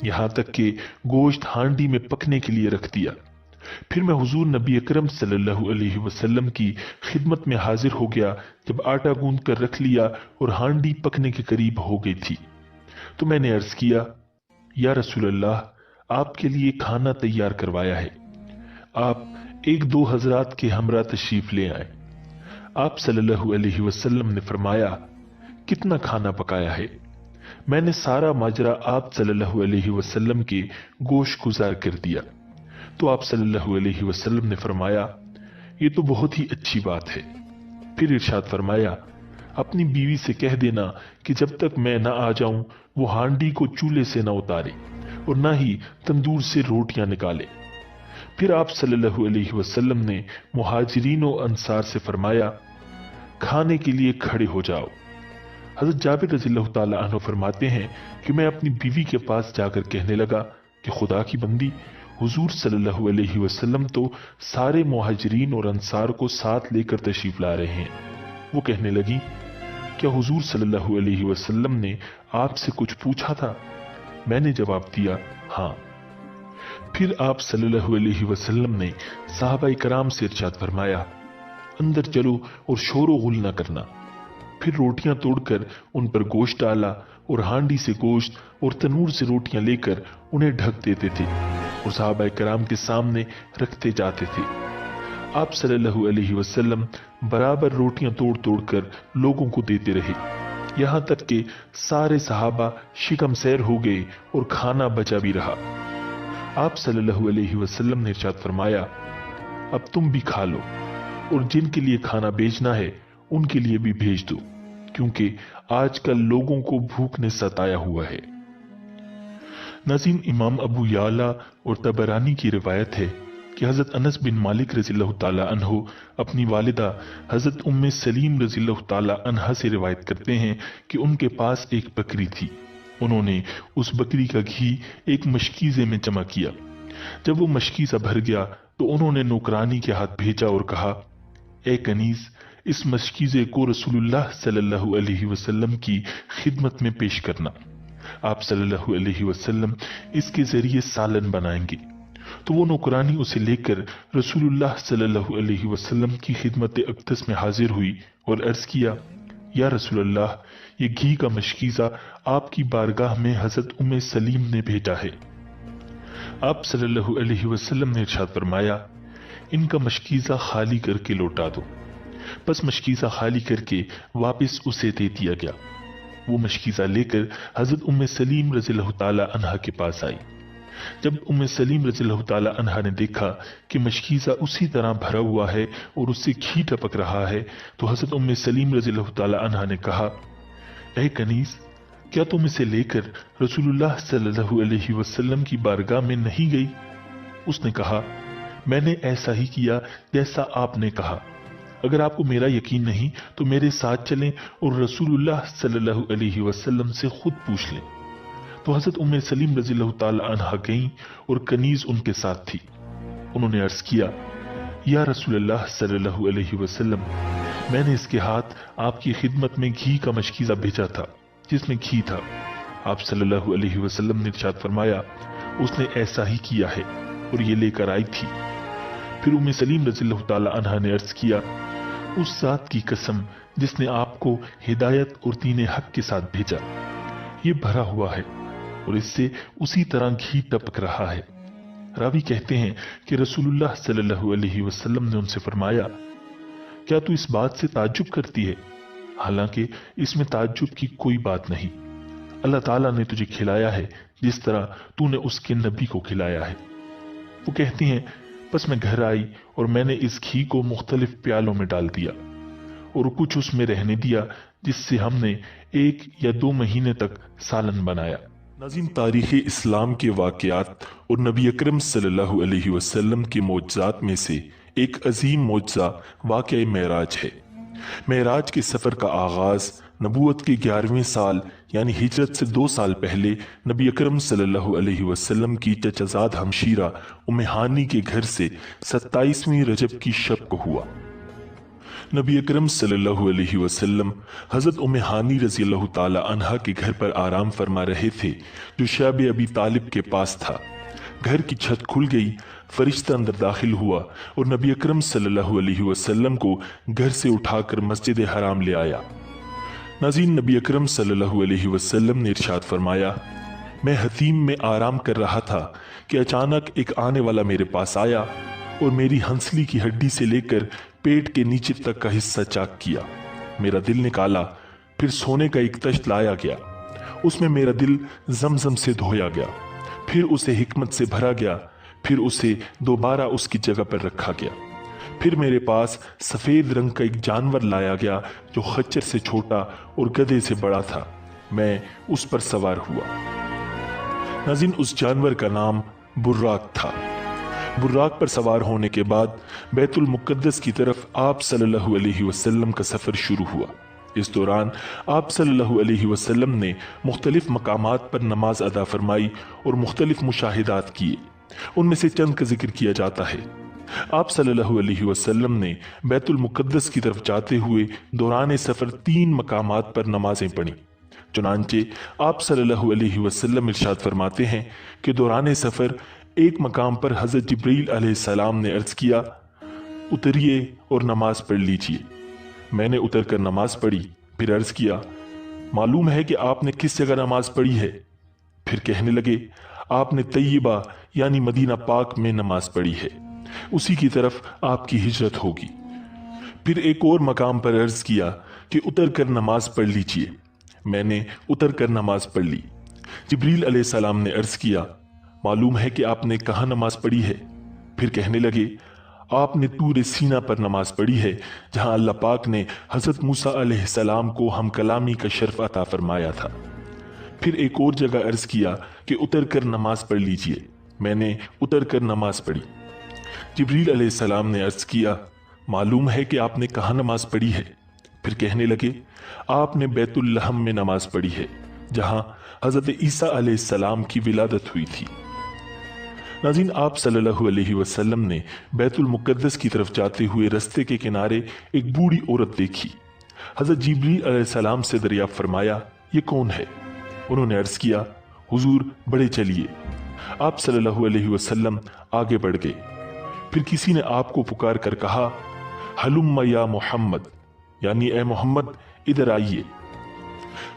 यहाँ तक कि गोश्त हांडी में पकने के लिए रख दिया। फिर मैं हुजूर नबी अकरम सल्लल्लाहु अलैहि वसल्लम की खिदमत में हाजिर हो गया जब आटा गूंद कर रख लिया और हांडी पकने के करीब हो गई थी। तो मैंने अर्ज किया, या रसूल अल्लाह, आपके लिए खाना तैयार करवाया है, आप 1-2 हजरात के हमरा तशरीफ ले आए। आप सल्लल्लाहु अलैहि वसल्लम ने फरमाया, कितना खाना पकाया है? मैंने सारा माजरा आप सल्लल्लाहु अलैहि वसल्लम के गोश गुजार कर दिया। तो आप सल्लल्लाहु अलैहि वसल्लम ने फरमाया, ये तो बहुत ही अच्छी बात है। फिर इरशाद फरमाया, अपनी बीवी से कह देना कि जब तक मैं ना आ जाऊं वो हांडी को चूल्हे से ना उतारे और ना ही तंदूर से रोटियां निकाले। फिर आप सल्लल्लाहु अलैहि वसल्लम ने मुहाजिरीन और अंसार से फरमाया, खाने के लिए खड़े हो जाओ। हज़रत जाबिर रज़ियल्लाहु ताला अन्हु फरमाते हैं कि मैं अपनी बीवी के पास जाकर कहने लगा कि खुदा की बंदी, हुजूर सल्लल्लाहु अलैहि वसल्लम तो सारे मुहाजिरीन और अंसार को साथ लेकर तशरीफ ला रहे हैं। वो कहने लगी, क्या हुजूर सल्लल्लाहु अलैहि वसल्लम ने आपसे कुछ पूछा था? मैंने जवाब दिया, हाँ। फिर आप सल्लल्लाहु अलैहि वसल्लम ने सहाबाए कराम से इरशाद फरमाया, अंदर चलो और शोरो गुल न करना। फिर रोटियां तोड़कर उन पर गोश्त डाला और हांडी से गोश्त और तनूर से रोटियां लेकर उन्हें ढक देते थे और सहाबाए कराम के सामने रखते जाते थे। आप सल्लल्लाहु अलैहि वसल्लम बराबर रोटियां तोड़ तोड़ कर लोगों को देते रहे, यहाँ तक कि सारे सहाबा शिकम सैर हो गए और खाना बचा भी रहा। आप सल्लल्लाहु अलैहि वसल्लम ने इरशाद फरमाया, अब तुम भी खा लो और जिनके लिए खाना भेजना है उनके लिए भी भेज दो, क्योंकि आजकल लोगों को भूख ने सताया हुआ है। नाज़रीन, इमाम अबू याला और तबरानी की रिवायत है कि हज़रत अनस बिन मालिक रज़ियल्लाहु ताला अन्हु अपनी वालिदा हज़रत उम्मे सलीम रज़ियल्लाहु ताला अन्हा से रिवायत करते हैं कि उनके पास एक बकरी थी। उन्होंने उस बकरी का घी एक मशकीज़े में जमा किया। जब वो मशकीज़ा भर गया तो उन्होंने नौकरानी के हाथ भेजा और कहा, ए कनीज़, इस मशकीज़े को रसूलुल्लाह सल्लल्लाहु अलैहि वसल्लम की खिदमत में पेश करना। आप सल्लल्लाहु अलैहि वसल्लम इसके जरिए सालन बनाएंगे। तो वो नौकरानी उसे लेकर रसूलुल्लाह सल्लल्लाहु अलैहि वसल्लम की खिदमत अक़दस में हाजिर हुई और अर्ज किया, या रसूलुल्लाह, ये घी का मशकीज़ा आपकी बारगाह में हज़रत उम्मे सलीम ने भेजा है। आप सल्लल्लाहु अलैहि वसल्लम ने इरशाद फरमाया, इनका मशकीज़ा खाली करके लौटा दो। बस मशकीज़ा खाली करके वापस उसे दे दिया गया। वो मशकीज़ा लेकर हज़रत उम्मे सलीम रज़ियल्लाहु ताला अन्हा के पास आई। जब उम्मे सलीम रज़ियल्लाहु ताला अन्हा ने देखा कि मशकीज़ा उसी तरह भरा हुआ है और उससे घी टपक रहा है, तो हज़रत उम्मे सलीम रज़ियल्लाहु ताला अन्हा ने कहा, ऐ कनीज़, क्या तुम इसे लेकर रसूलुल्लाह सल्लल्लाहु अलैहि वसल्लम की बारगाह में नहीं गई? उसने कहा, मैंने ऐसा ही किया जैसा आपने कहा। अगर आपको मेरा यकीन नहीं तो मेरे साथ चलें और रसूलुल्लाह सल्लल्लाहु अलैहि वसल्लम से खुद पूछ लें। तो हज़रत उम्मे सलीम रज़ियल्लाहु ताला अन्हा गईं और कनीज़ उनके साथ थी। उन्होंने अर्ज किया, یا رسول اللہ صلی اللہ علیہ وسلم، میں نے اس کے ہاتھ آپ کی خدمت میں گھی کا مشکیزہ بھیجا تھا جس میں گھی تھا۔ آپ صلی اللہ علیہ وسلم نے ارشاد فرمایا، اس نے ایسا ہی کیا ہے اور یہ لے کر آئی تھی۔ پھر ام سلیم رضی اللہ تعالی عنہا نے عرض کیا، اس ذات کی قسم جس نے آپ کو ہدایت اور دین حق کے ساتھ بھیجا، یہ بھرا ہوا ہے اور اس سے اسی طرح گھی ٹپک رہا ہے۔ راوی کہتے ہیں کہ رسول اللہ صلی اللہ علیہ وسلم نے ان سے فرمایا، کیا تو اس بات سے تعجب کرتی ہے؟ حالانکہ اس میں تعجب کی کوئی بات نہیں، اللہ تعالیٰ نے تجھے کھلایا ہے جس طرح تو نے اس کے نبی کو کھلایا ہے۔ وہ کہتی ہیں، پس میں گھر آئی اور میں نے اس گھی کو مختلف پیالوں میں ڈال دیا اور کچھ اس میں رہنے دیا، جس سے ہم نے 1 یا 2 مہینے تک سالن بنایا۔ ناظرین، تاریخ اسلام کے واقعات اور نبی اکرم صلی اللہ علیہ وسلم کے معجزات میں سے ایک عظیم معجزہ واقعہ معراج ہے۔ معراج کے سفر کا آغاز نبوت کے 11ویں سال یعنی ہجرت سے 2 سال پہلے نبی اکرم صلی اللہ علیہ وسلم کی چچزاد ہمشیرہ ام ہانی کے گھر سے 27ویں رجب کی شب کو ہوا۔ نبی اکرم صلی اللہ علیہ وسلم حضرت ام ہانی رضی اللہ تعالی عنہا کے گھر پر آرام فرما رہے تھے جو شعب ابی طالب کے پاس تھا۔ گھر کی چھت کھل گئی، فرشتہ اندر داخل ہوا اور نبی اکرم صلی اللہ علیہ وسلم کو گھر سے اٹھا کر مسجد حرام لے آیا۔ ناظرین، نبی اکرم صلی اللہ علیہ وسلم نے ارشاد فرمایا، میں حتیم میں آرام کر رہا تھا کہ اچانک ایک آنے والا میرے پاس آیا اور میری ہنسلی کی ہڈی سے لے کر پیٹ کے نیچے تک کا حصہ چاک کیا۔ میرا دل نکالا، پھر سونے کا ایک تشت لایا گیا، اس میں میرا دل زمزم سے دھویا گیا، پھر اسے حکمت سے بھرا گیا، پھر اسے دوبارہ اس کی جگہ پر رکھا گیا۔ پھر میرے پاس سفید رنگ کا ایک جانور لایا گیا جو خچر سے چھوٹا اور گدھے سے بڑا تھا، میں اس پر سوار ہوا۔ ناظرین، اس جانور کا نام براق تھا۔ براق پر سوار ہونے کے بعد بیت المقدس کی طرف آپ صلی اللہ علیہ وسلم کا سفر شروع ہوا۔ اس دوران آپ صلی اللہ علیہ وسلم نے مختلف مقامات پر نماز ادا فرمائی اور مختلف مشاہدات کیے، ان میں سے چند کا ذکر کیا جاتا ہے۔ آپ صلی اللہ علیہ وسلم نے بیت المقدس کی طرف جاتے ہوئے دوران سفر 3 مقامات پر نمازیں پڑھیں۔ چنانچہ آپ صلی اللہ علیہ وسلم ارشاد فرماتے ہیں کہ دوران سفر ایک مقام پر حضرت جبریل علیہ السلام نے عرض کیا، اتریے اور نماز پڑھ لیجئے۔ میں نے اتر کر نماز پڑھی، پھر عرض کیا، معلوم ہے کہ آپ نے کس جگہ نماز پڑھی ہے؟ پھر کہنے لگے، آپ نے طیبہ یعنی مدینہ پاک میں نماز پڑھی ہے، اسی کی طرف آپ کی ہجرت ہوگی۔ پھر ایک اور مقام پر عرض کیا کہ اتر کر نماز پڑھ لیجئے۔ میں نے اتر کر نماز پڑھ لی۔ جبریل علیہ السلام نے عرض کیا، معلوم ہے کہ آپ نے کہاں نماز پڑھی ہے؟ پھر کہنے لگے، آپ نے طور سینا پر نماز پڑھی ہے جہاں اللہ پاک نے حضرت موسیٰ علیہ السلام کو ہم کلامی کا شرف عطا فرمایا تھا۔ پھر ایک اور جگہ عرض کیا کہ اتر کر نماز پڑھ لیجئے۔ میں نے اتر کر نماز پڑھی۔ جبریل علیہ السلام نے عرض کیا، معلوم ہے کہ آپ نے کہاں نماز پڑھی ہے؟ پھر کہنے لگے، آپ نے بیت اللحم میں نماز پڑھی ہے جہاں حضرت عیسیٰ علیہ السلام کی ولادت ہوئی تھی۔ ناظرین، آپ صلی اللہ علیہ وسلم نے بیت المقدس کی طرف جاتے ہوئے رستے کے کنارے ایک بوڑھی عورت دیکھی۔ حضرت جبریل علیہ السلام سے دریافت فرمایا، یہ کون ہے؟ انہوں نے عرض کیا، حضور بڑھے چلیے۔ آپ صلی اللہ علیہ وسلم آگے بڑھ گئے۔ پھر کسی نے آپ کو پکار کر کہا، ہلم یا محمد، یعنی اے محمد ادھر آئیے۔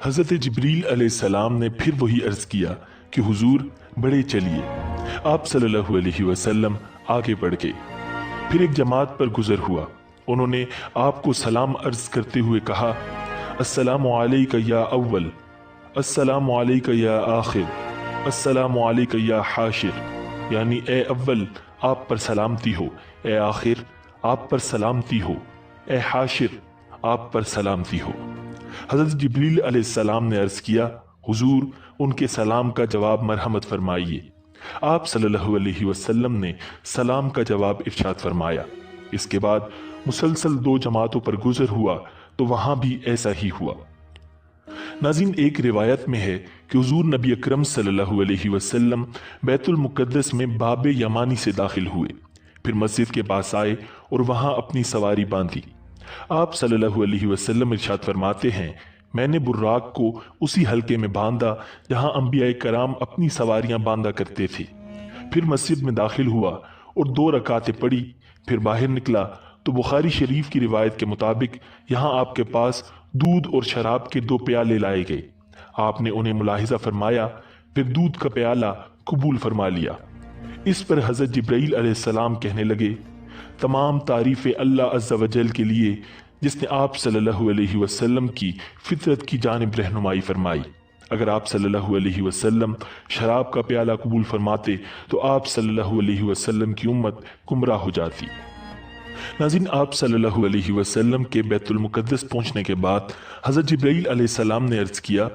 حضرت جبریل علیہ السلام نے پھر وہی عرض کیا کہ حضور بڑھے چلیے۔ آپ صلی اللہ علیہ وسلم آگے بڑھ گئے۔ پھر ایک جماعت پر گزر ہوا، انہوں نے آپ کو سلام عرض کرتے ہوئے کہا، السلام علیکہ یا اول، السلام علیکہ یا آخر، السلام علیکہ یا حاشر، یعنی اے اول آپ پر سلامتی ہو، اے آخر آپ پر سلامتی ہو، اے حاشر آپ پر سلامتی ہو۔ حضرت جبریل علیہ السلام نے عرض کیا، حضور ان کے سلام کا جواب مرحمت فرمائیے۔ آپ صلی اللہ علیہ وسلم نے سلام کا جواب ارشاد فرمایا۔ اس کے بعد مسلسل 2 جماعتوں پر گزر ہوا تو وہاں بھی ایسا ہی ہوا۔ ناظرین، ایک روایت میں ہے کہ حضور نبی اکرم صلی اللہ علیہ وسلم بیت المقدس میں باب یمانی سے داخل ہوئے، پھر مسجد کے پاس آئے اور وہاں اپنی سواری باندھی۔ آپ صلی اللہ علیہ وسلم ارشاد فرماتے ہیں، میں نے براق کو اسی حلقے میں باندھا جہاں انبیاء کرام اپنی سواریاں باندھا کرتے تھے۔ پھر مسجد میں داخل ہوا اور 2 رکعتیں پڑھی، پھر باہر نکلا تو بخاری شریف کی روایت کے مطابق یہاں آپ کے پاس دودھ اور شراب کے 2 پیالے لائے گئے۔ آپ نے انہیں ملاحظہ فرمایا، پھر دودھ کا پیالہ قبول فرما لیا۔ اس پر حضرت جبرائیل علیہ السلام کہنے لگے، تمام تعریفیں اللہ عز و جل کے لیے جس نے آپ صلی اللہ علیہ وسلم کی فطرت کی جانب رہنمائی فرمائی۔ اگر آپ صلی اللہ علیہ وسلم شراب کا پیالہ قبول فرماتے تو آپ صلی اللہ علیہ وسلم کی امت گمراہ ہو جاتی۔ ناظرین، آپ صلی اللہ علیہ وسلم کے بیت المقدس پہنچنے کے بعد حضرت جبرائیل علیہ السلام نے عرض کیا،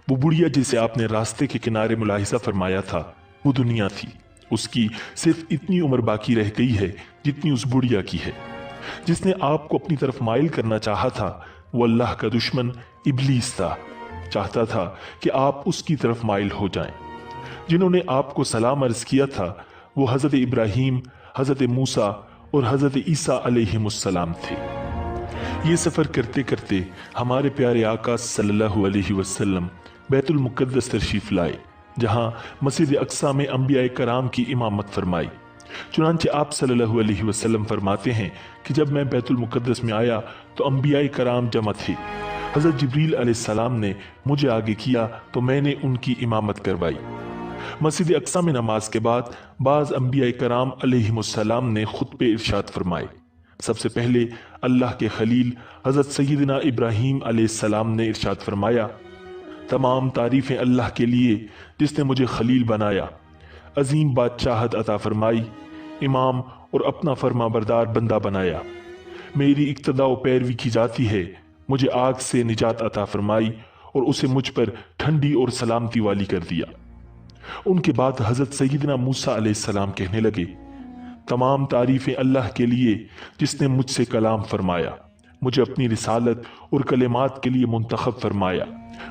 وہ بڑھیا جسے آپ نے راستے کے کنارے ملاحظہ فرمایا تھا وہ دنیا تھی، اس کی صرف اتنی عمر باقی رہ گئی ہے جتنی اس بڑھیا کی ہے۔ جس نے آپ کو اپنی طرف مائل کرنا چاہا تھا وہ اللہ کا دشمن ابلیس تھا، چاہتا تھا کہ آپ اس کی طرف مائل ہو جائیں۔ جنہوں نے آپ کو سلام عرض کیا تھا وہ حضرت ابراہیم، حضرت موسیٰ اور حضرت عیسیٰ علیہ السلام تھے۔ یہ سفر کرتے کرتے ہمارے پیارے آقا صلی اللہ علیہ وسلم بیت المقدس تشریف لائے، جہاں مسجد اقصیٰ میں انبیاء کرام کی امامت فرمائی۔ چنانچہ آپ صلی اللہ علیہ وسلم فرماتے ہیں کہ جب میں بیت المقدس میں آیا تو انبیاء کرام جمع تھے۔ حضرت جبریل علیہ السلام نے مجھے آگے کیا تو میں نے ان کی امامت کروائی۔ مسجد اقصیٰ میں نماز کے بعد بعض انبیاء کرام علیہ السلام نے خطبے ارشاد فرمائے۔ سب سے پہلے اللہ کے خلیل حضرت سیدنا ابراہیم علیہ السلام نے ارشاد فرمایا، تمام تعریفیں اللہ کے لیے جس نے مجھے خلیل بنایا، عظیم بادشاہت عطا فرمائی، امام اور اپنا فرما بردار بندہ بنایا، میری اقتداء و پیروی کی جاتی ہے، مجھے آگ سے نجات عطا فرمائی اور اسے مجھ پر ٹھنڈی اور سلامتی والی کر دیا۔ ان کے بعد حضرت سیدنا موسیٰ علیہ السلام کہنے لگے، تمام تعریفیں اللہ کے لیے جس نے مجھ سے کلام فرمایا، مجھے اپنی رسالت اور کلمات کے لیے منتخب فرمایا،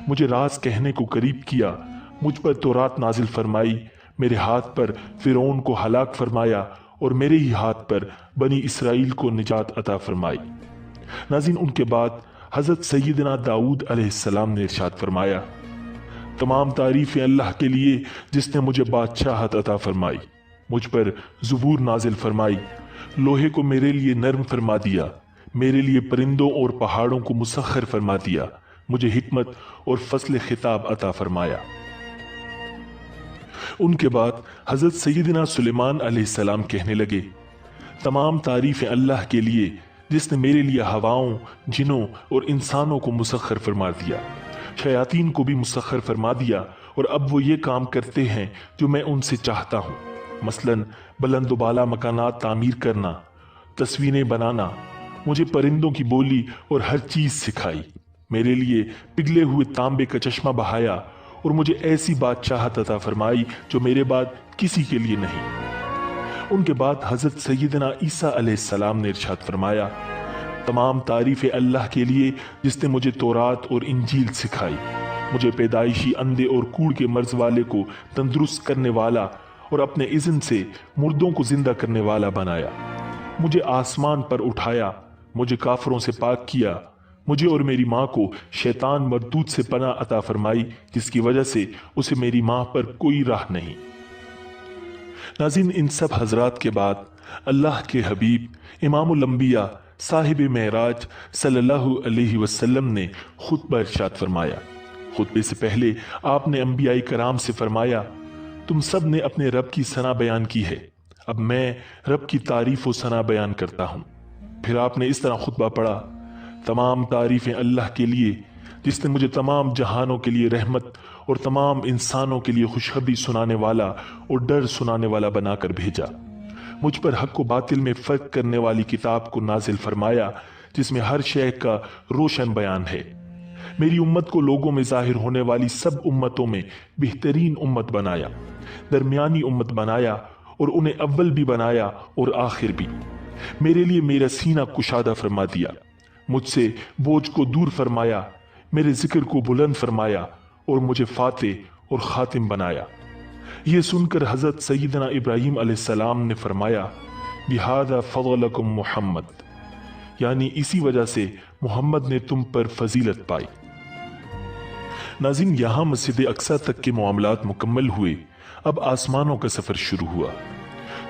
مجھے راز کہنے کو قریب کیا، مجھ پر تورات نازل فرمائی، میرے ہاتھ پر فرعون کو ہلاک فرمایا اور میرے ہی ہاتھ پر بنی اسرائیل کو نجات عطا فرمائی۔ ناظرین، ان کے بعد حضرت سیدنا داؤد علیہ السلام نے ارشاد فرمایا، تمام تعریفیں اللہ کے لیے جس نے مجھے بادشاہت عطا فرمائی، مجھ پر زبور نازل فرمائی، لوہے کو میرے لیے نرم فرما دیا، میرے لیے پرندوں اور پہاڑوں کو مسخر فرما دیا، مجھے حکمت اور فصل خطاب عطا فرمایا۔ ان کے بعد حضرت سیدنا سلیمان علیہ السلام کہنے لگے، تمام تعریفیں اللہ کے لیے جس نے میرے لیے ہواؤں، جنوں اور انسانوں کو مسخر فرما دیا، شیاطین کو بھی مسخر فرما دیا، اور اب وہ یہ کام کرتے ہیں جو میں ان سے چاہتا ہوں، مثلاً بلند و بالا مکانات تعمیر کرنا، تصویریں بنانا، مجھے پرندوں کی بولی اور ہر چیز سکھائی، میرے لیے پگھلے ہوئے تانبے کا چشمہ بہایا اور مجھے ایسی بادشاہت عطا فرمائی جو میرے بعد کسی کے لیے نہیں۔ ان کے بعد حضرت سیدنا عیسیٰ علیہ السلام نے ارشاد فرمایا، تمام تعریفیں اللہ کے لیے جس نے مجھے تورات اور انجیل سکھائی، مجھے پیدائشی اندھے اور کوڑ کے مرض والے کو تندرست کرنے والا اور اپنے اذن سے مردوں کو زندہ کرنے والا بنایا، مجھے آسمان پر اٹھایا، مجھے کافروں سے پاک کیا، مجھے اور میری ماں کو شیطان مردود سے پناہ عطا فرمائی جس کی وجہ سے اسے میری ماں پر کوئی راہ نہیں۔ ناظرین، ان سب حضرات کے بعد اللہ کے حبیب امام الانبیاء صاحب معراج صلی اللہ علیہ وسلم نے خطبہ ارشاد فرمایا۔ خطبے سے پہلے آپ نے انبیاء کرام سے فرمایا، تم سب نے اپنے رب کی ثنا بیان کی ہے، اب میں رب کی تعریف و ثنا بیان کرتا ہوں۔ پھر آپ نے اس طرح خطبہ پڑھا، تمام تعریفیں اللہ کے لیے جس نے مجھے تمام جہانوں کے لیے رحمت اور تمام انسانوں کے لیے خوشخبری سنانے والا اور ڈر سنانے والا بنا کر بھیجا، مجھ پر حق و باطل میں فرق کرنے والی کتاب کو نازل فرمایا جس میں ہر شے کا روشن بیان ہے، میری امت کو لوگوں میں ظاہر ہونے والی سب امتوں میں بہترین امت بنایا، درمیانی امت بنایا اور انہیں اول بھی بنایا اور آخر بھی، میرے لیے میرا سینہ کشادہ فرما دیا، مجھ سے بوجھ کو دور فرمایا، میرے ذکر کو بلند فرمایا اور مجھے فاتح اور خاتم بنایا۔ یہ سن کر حضرت سیدنا ابراہیم علیہ السلام نے فرمایا، बिहादा फज़लकुम मोहम्मद, यानी इसी वजह से मोहम्मद ने तुम पर फजीलत पाई। नाज़रीन, यहाँ मस्जिद अक्सा तक के मामलात मुकम्मल हुए। अब आसमानों का सफ़र शुरू हुआ।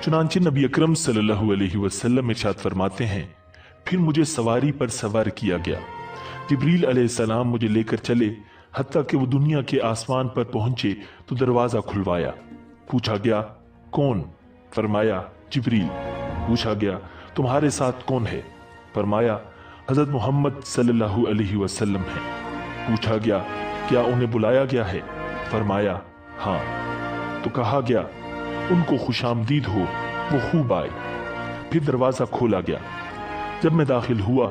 चुनांचे नबी अकरम सल्लल्लाहु अलैहि वसल्लम इरशाद फरमाते हैं, फिर मुझे सवारी पर सवार किया गया। जिब्रील अलैहिस्सलाम मुझे लेकर चले, हत्ता कि वो दुनिया के आसमान पर पहुंचे तो दरवाज़ा खुलवाया। पूछा गया, कौन? फरमाया, जिब्रील। पूछा गया, तुम्हारे साथ कौन है? फरमाया, हज़रत मोहम्मद सल्लल्लाहु अलैहि वसल्लम है। पूछा गया, क्या उन्हें बुलाया गया है? फरमाया, हाँ। तो कहा गया, उनको खुशामदीद हो, वो खूब आए। फिर दरवाज़ा खोला गया। जब मैं दाखिल हुआ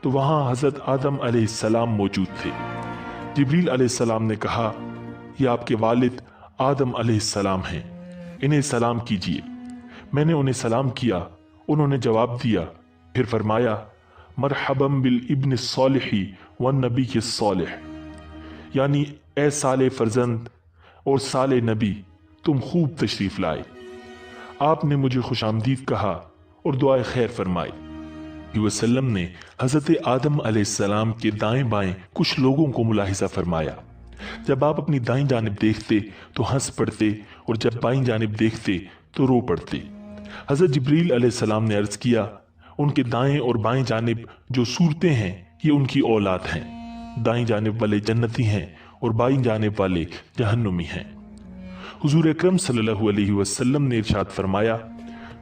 तो वहाँ हज़रत आदम अलैहिस्सलाम मौजूद थे। जिब्रील अलैहिस्सलाम ने कहा, ये आपके वालिद आदम अलैहिस्सलाम हैं, इन्हें सलाम कीजिए। मैंने उन्हें सलाम किया, उन्होंने जवाब दिया। फिर फरमाया, मरहबम बिल इब्न सालिही वन नबी के सालिह, यानी ए साले फर्जंद और साले नबी, तुम खूब तशरीफ लाए। आपने मुझे खुशामदीद कहा और दुआए खैर फरमाई। वसल्लम ने हज़रत आदम अलैहिस्सलाम के दाएं बाएं कुछ लोगों को मुलाहिजा फरमाया। जब आप अपनी दाईं जानिब देखते तो हंस पड़ते और जब बाईं जानिब देखते तो रो पड़ते। हज़रत जिब्रील अलैहिस्सलाम ने अर्ज़ किया, उनके दाएं और बाएं जानिब जो सूरतें हैं ये उनकी औलाद हैं। दाईं जानिब वाले जन्नती हैं और बाईं जानिब वाले जहन्नुमी हैं। हुजूर अकरम सल्लल्लाहु अलैहि वसल्लम ने इरशाद फरमाया,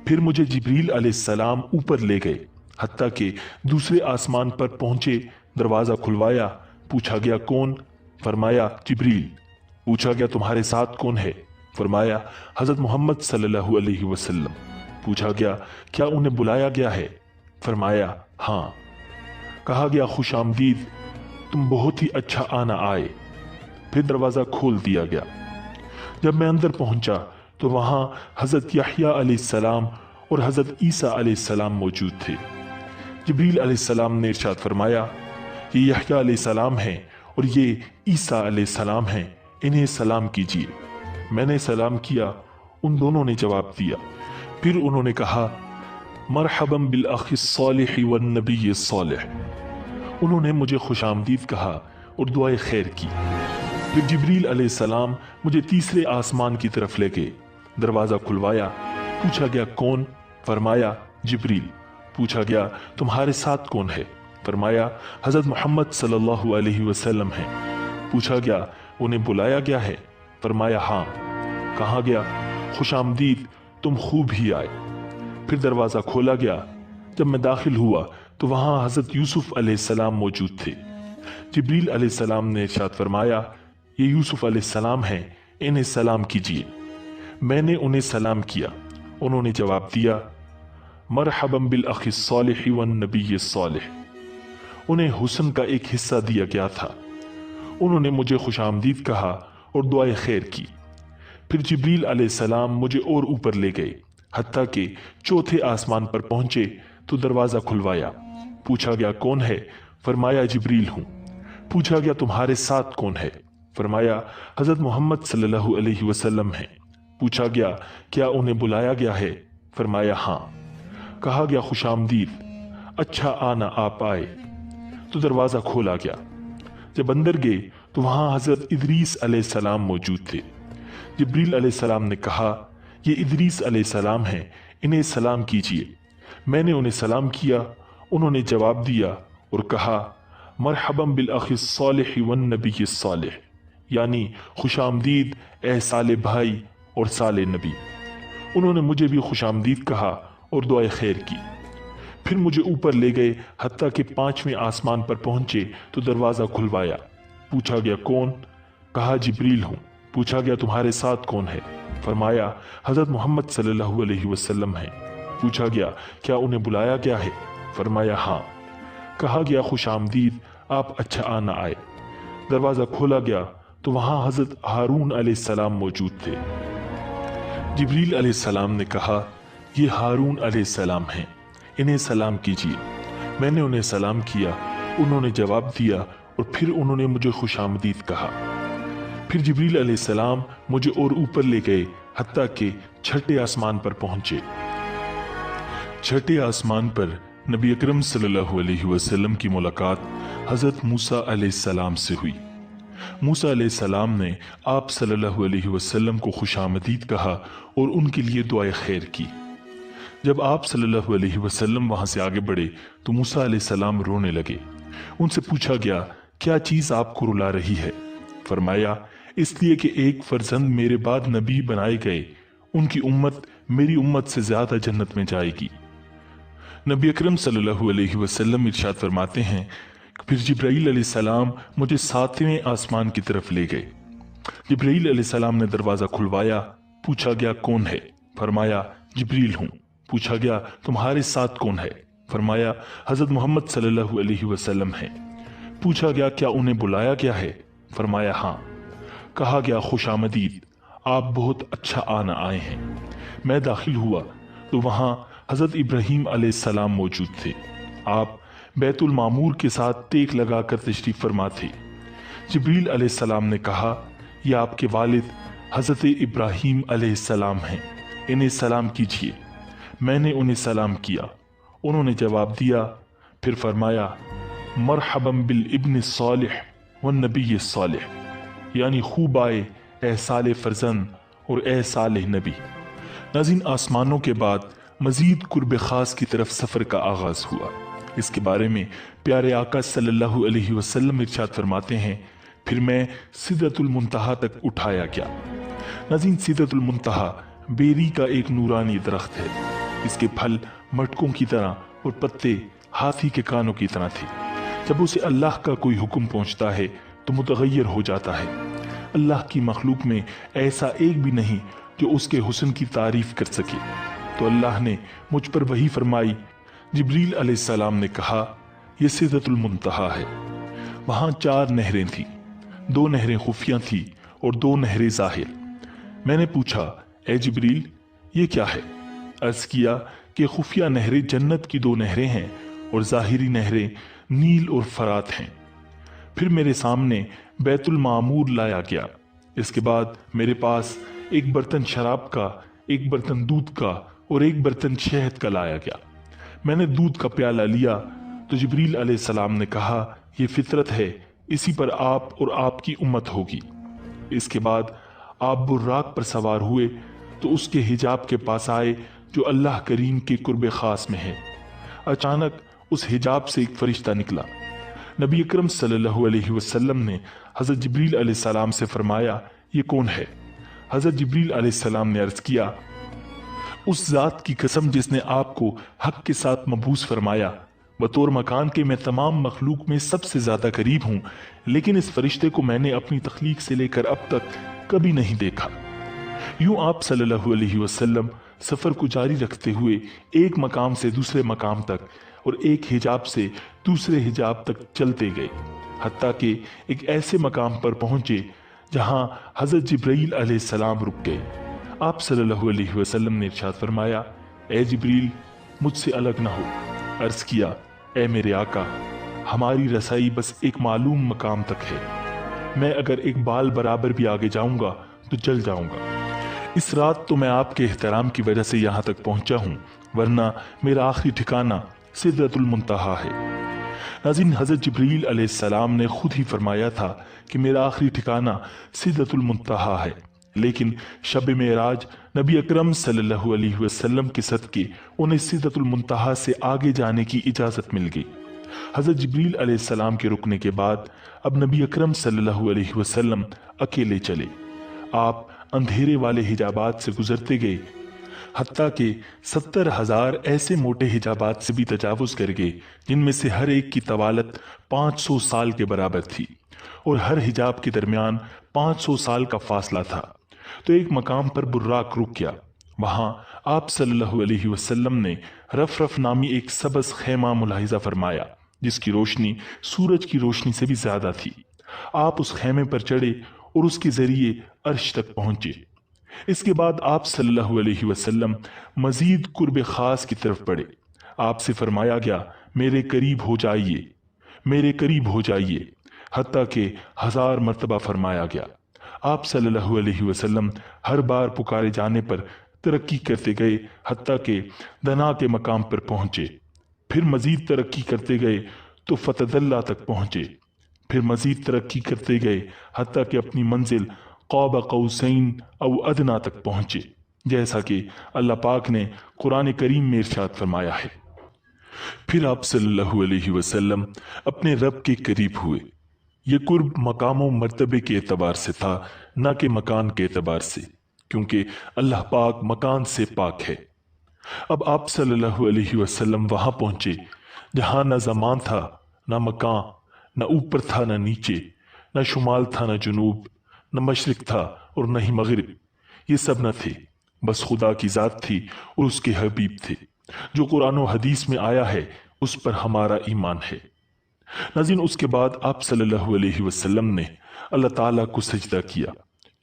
फिर मुझे जिब्रील अलैहिस्सलाम ऊपर ले गए, हत्ता कि दूसरे आसमान पर पहुंचे। दरवाज़ा खुलवाया। पूछा गया, कौन? फरमाया, जिब्रील। पूछा गया, तुम्हारे साथ कौन है? फरमाया, हज़रत मोहम्मद सल्लल्लाहु अलैहि वसल्लम। पूछा गया, क्या उन्हें बुलाया गया है? फरमाया, हाँ। कहा गया, खुशामदीद, तुम बहुत ही अच्छा आना आए। फिर दरवाज़ा खोल दिया गया। जब मैं अंदर पहुंचा तो वहां हज़रत यहया अलैहिस्सलाम और हज़रत ईसा अलैहिस्सलाम मौजूद थे। जिब्रील अलैहिस्सलाम ने इरशाद फरमाया, ये यहया अलैहिस्सलाम हैं और ये ईसा अलैहिस्सलाम हैं, इन्हें सलाम कीजिए। मैंने सलाम किया, उन दोनों ने जवाब दिया। फिर उन्होंने कहा, मरहबम बिल अखी सालिह वन नबी सालिह। उन्होंने मुझे खुशामदीद कहा और दुआए खैर की। फिर जिब्रील अलैहिस्सलाम मुझे तीसरे आसमान की तरफ ले गए। दरवाज़ा खुलवाया। पूछा गया, कौन? फरमाया, जिब्रील। पूछा गया, तुम्हारे साथ कौन है? फरमाया, हज़रत मोहम्मद सल्लल्लाहु अलैहि वसल्लम है। पूछा गया, उन्हें बुलाया गया है? फरमाया, हाँ। कहा गया, खुशामदीद, तुम खूब ही आए। फिर दरवाज़ा खोला गया। जब मैं दाखिल हुआ तो वहाँ हज़रत यूसुफ अलैहिस्सलाम मौजूद थे। जिब्रील अलैहिस्सलाम ने इरशाद फरमाया, ये यूसुफ अलैहिस्सलाम हैं, इन्हें सलाम कीजिए। मैंने उन्हें सलाम किया। उन्होंने जवाब दिया, मरहबम बिल अखी सालिह वन नबी सालिह। उन्हें हुस्न का एक हिस्सा दिया गया था। उन्होंने मुझे खुशामदीद कहा और दुआए खैर की। फिर जिब्रील अलैहिस्सलाम मुझे और ऊपर ले गए, हत्ता कि चौथे आसमान पर पहुंचे तो दरवाज़ा खुलवाया। पूछा गया, कौन है? फरमाया, जिब्रील हूँ। पूछा गया, तुम्हारे साथ कौन है? फरमाया, हज़रत मोहम्मद सल्लल्लाहु अलैहि वसल्लम है। पूछा गया, क्या उन्हें बुलाया गया है? फरमाया, हाँ। कहा गया, खुशामदीद, अच्छा आना आप आए। तो दरवाज़ा खोला गया। जब अंदर गए तो वहाँ हज़रत इदरीस अलैहिस्सलाम मौजूद थे। जिब्रील अलैहिस्सलाम ने कहा, ये इदरीस अलैहिस्सलाम हैं, इन्हें सलाम कीजिए। मैंने उन्हें सलाम किया। उन्होंने जवाब दिया और कहा, मरहबम बिल अखी सालिह वन नबी सालिह, यानी खुशामदीद ए साले भाई और साले नबी। उन्होंने मुझे भी खुशामदीद कहा और दुआए खैर की। फिर मुझे ऊपर ले गए, हत्ता कि 5वें आसमान पर पहुंचे तो दरवाज़ा खुलवाया। पूछा गया, कौन? कहा, जिब्रील हूँ। पूछा गया, तुम्हारे साथ कौन है? फरमाया, हज़रत मोहम्मद सल्लल्लाहु अलैहि वसल्लम है। पूछा गया, क्या उन्हें बुलाया गया है? फरमाया, हाँ। कहा गया, खुशामदीद, आप अच्छा आना आए। दरवाज़ा खोला गया तो वहाँ हज़रत हारून अलैहिस्सलाम मौजूद थे। जिब्रील अलैहिस्सलाम ने कहा, ये हारून अलैहिस्सलाम हैं, इन्हें सलाम कीजिए। मैंने उन्हें सलाम किया। उन्होंने जवाब दिया और फिर उन्होंने मुझे खुशामदीद कहा। फिर जिब्रील अलैहिस्सलाम मुझे और ऊपर ले गए, हत्ता कि 6ठे आसमान पर पहुंचे। छठे आसमान पर नबी अकरम सल्लल्लाहु अलैहि वसल्लम की मुलाकात हज़रत मूसा अलैहिस्सलाम से हुई। मूसा अलैहिस्सलाम ने आप सल्लल्लाहु अलैहि वसल्लम को खुशामदीद कहा और उनके लिए दुआए खैर की। जब आप सल्लल्लाहु अलैहि वसल्लम वहां से आगे बढ़े तो मूसा अलैहिस्सलाम रोने लगे। उनसे पूछा गया, क्या चीज़ आपको रुला रही है? फरमाया, इसलिए कि एक फर्जंद मेरे बाद नबी बनाए गए, उनकी उम्मत मेरी उम्मत से ज्यादा जन्नत में जाएगी। नबी अकरम सल्लल्लाहु अलैहि वसल्लम इरशाद फरमाते हैं, फिर जिब्राईल अलैहिस्सलाम मुझे 7वें आसमान की तरफ ले गए। जिब्राईल अलैहिस्सलाम ने दरवाजा खुलवाया। पूछा गया, कौन है? फरमाया, जिब्रील हूं। पूछा गया, तुम्हारे साथ कौन है? फरमाया, हजरत मोहम्मद सल्लल्लाहु अलैहि वसल्लम है। पूछा गया, क्या उन्हें बुलाया गया है? फरमाया, हाँ। कहा गया, खुशामदीद, आप बहुत अच्छा आना आए हैं। मैं दाखिल हुआ तो वहां हजरत इब्राहीम अलैहिस्सलाम मौजूद थे। आप बैतुल मामूर के साथ टेक लगाकर तशरीफ फरमा थे। जिब्रील अलैहिस्सलाम ने कहा, यह आपके वालिद हजरत इब्राहीम अलैहिस्सलाम हैं, इन्हें सलाम कीजिए। मैंने उन्हें सलाम किया। उन्होंने जवाब दिया। फिर फरमाया, मरहबम बिल इब्न सालिह व नबी सालिह, यानी खूब आए ए साले फरजंद और ए साले नबी। नाज़रीन, आसमानों के बाद मजीद कुर्ब खास की तरफ सफर का आगाज हुआ। इसके बारे में प्यारे आका सल्लल्लाहु अलैहि वसल्लम इरशाद फरमाते हैं, फिर मैं सिदरतुल मुंतहा तक उठाया गया। नाज़रीन, सिदरतुल मुंतहा बेरी का एक नूरानी दरख्त है। इसके फल मटकों की तरह और पत्ते हाथी के कानों की तरह थे। जब उसे अल्लाह का कोई हुक्म पहुंचता है तो मुतगय्यर हो जाता है। अल्लाह की मखलूक में ऐसा एक भी नहीं जो उसके हुस्न की तारीफ कर सके। तो अल्लाह ने मुझ पर वही फरमाई। जिब्रील अलैहिस्सलाम ने कहा, यह सिदरतुल मुंतहा है। वहां 4 नहरें थीं, 2 नहरें खुफिया थीं और 2 नहरें जाहिर। मैंने पूछा, ए जिब्रील, ये क्या है? अर्ज किया कि खुफिया नहरें जन्नत की 2 नहरें हैं और जाहिरी नहरें नील और फरात हैं। फिर मेरे सामने बैतुल मामूर लाया गया। इसके बाद मेरे पास एक बर्तन शराब का, एक बर्तन दूध का और एक बर्तन शहद का लाया गया। मैंने दूध का प्याला लिया तो जिब्रील अलैहिस्सलाम ने कहा, यह फितरत है, इसी पर आप और आपकी उम्मत होगी। इसके बाद आप बुर्राक पर सवार हुए तो उसके हिजाब के पास आए जो अल्लाह करीम के कुर्ब खास में है। अचानक उस हिजाब से एक फरिश्ता निकला। नबी अकरम सल्लल्लाहु अलैहि वसल्लम ने हजरत जिब्रील अलैहिस्सलाम से फरमाया, ये कौन है? हजरत जिब्रील अलैहिस्सलाम ने अर्ज किया, उस जात की कसम जिसने आपको हक के साथ मबूस फरमाया, बतौर मकान के मैं तमाम मखलूक में सबसे ज्यादा करीब हूं, लेकिन इस फरिश्ते को मैंने अपनी तख्लीक से लेकर अब तक कभी नहीं देखा। यूं आप सल्लल्लाहु अलैहि वसल्लम सफर को जारी रखते हुए एक मकाम से दूसरे मकाम तक और एक हिजाब से दूसरे हिजाब तक चलते गए, हत्ता कि एक ऐसे मकाम पर पहुंचे जहां हजरत जिब्रील अलैहिस्सलाम रुक गए। आप सल्लल्लाहु अलैहि वसल्लम ने इरशाद फरमाया, ए जिब्रील, मुझसे अलग ना हो। अर्ज किया, ए मेरे आका, हमारी रसाई बस एक मालूम मकाम तक है। मैं अगर एक बाल बराबर भी आगे जाऊंगा तो जल जाऊंगा। इस रात तो मैं आपके एहतराम की वजह से यहाँ तक पहुंचा हूँ, वरना मेरा आखिरी ठिकाना सिदरतुल मुंतहा है। नाज़रीन, हज़रत जिब्रील अलैहिस्सलाम ने खुद ही फरमाया था कि मेरा आखिरी ठिकाना सिदरतुल मुंतहा है, लेकिन शब मेराज नबी अकरम सल्लल्लाहु अलैहि वसल्लम के सदके उन्हें सिदरतुल मुंतहा से आगे जाने की इजाज़त मिल गई। हज़रत जिब्रील अलैहिस्सलाम के रुकने के बाद अब नबी अकरम सल्लल्लाहु अलैहि वसल्लम अकेले चले। आप अंधेरे वाले हिजाबात से गुजरते गए, हत्ता के 70,000 ऐसे मोटे हिजाबात से भी तजावुज कर गए जिनमें से हर एक की तवालत 500 साल के बराबर थी और हर हिजाब के दरमियान 500 साल का फासला था। तो एक मकाम पर बुर्राक रुक गया। वहां आप सल्लल्लाहु अलैहि वसल्लम ने रफ नामी एक सबस खेमा मुलाहिजा फरमाया जिसकी रोशनी सूरज की रोशनी से भी ज्यादा थी। आप उस खेमे पर चढ़े और उसके जरिए अर्श तक पहुंचे। इसके बाद आप सल्लल्लाहु अलैहि वसल्लम मजीद कुर्ब खास की तरफ बढ़े। आपसे फरमाया गया, मेरे करीब हो जाइए, मेरे करीब हो जाइए, हत्ता के 1000 मरतबा फरमाया गया। आप सल्लल्लाहु अलैहि वसल्लम हर बार पुकारे जाने पर तरक्की करते गए हत्ता कि दना के मकाम पर पहुंचे। फिर मजीद तरक्की करते गए तो फतदल्ला तक पहुंचे। फिर मजीद तरक्की करते गए हत्ता कि अपनी मंजिल क़ाब क़ौसैन औ अदना तक पहुंचे, जैसा कि अल्लाह पाक ने कुरान करीम में इरशाद फरमाया है। फिर आप सल्लल्लाहु अलैहि वसल्लम अपने रब के करीब हुए। ये कुर्ब मकाम व मर्तबे के एतबार से था, न कि मकान के एतबार से, क्योंकि अल्लाह पाक मकान से पाक है। अब आप सल्लल्लाहु अलैहि वसल्लम वहां पहुंचे जहां न ज़मान था, न मकान, न ऊपर था न नीचे, न शुमाल था न जुनूब, न मशरिक था और न ही मगरिब। ये सब न थे, बस खुदा की ज़ात थी और उसके हबीब थे। जो कुरान और हदीस में आया है उस पर हमारा ईमान है। नाज़रीन, उसके बाद आप सल्लल्लाहु अलैहि वसल्लम ने अल्लाह ताला को सजदा किया,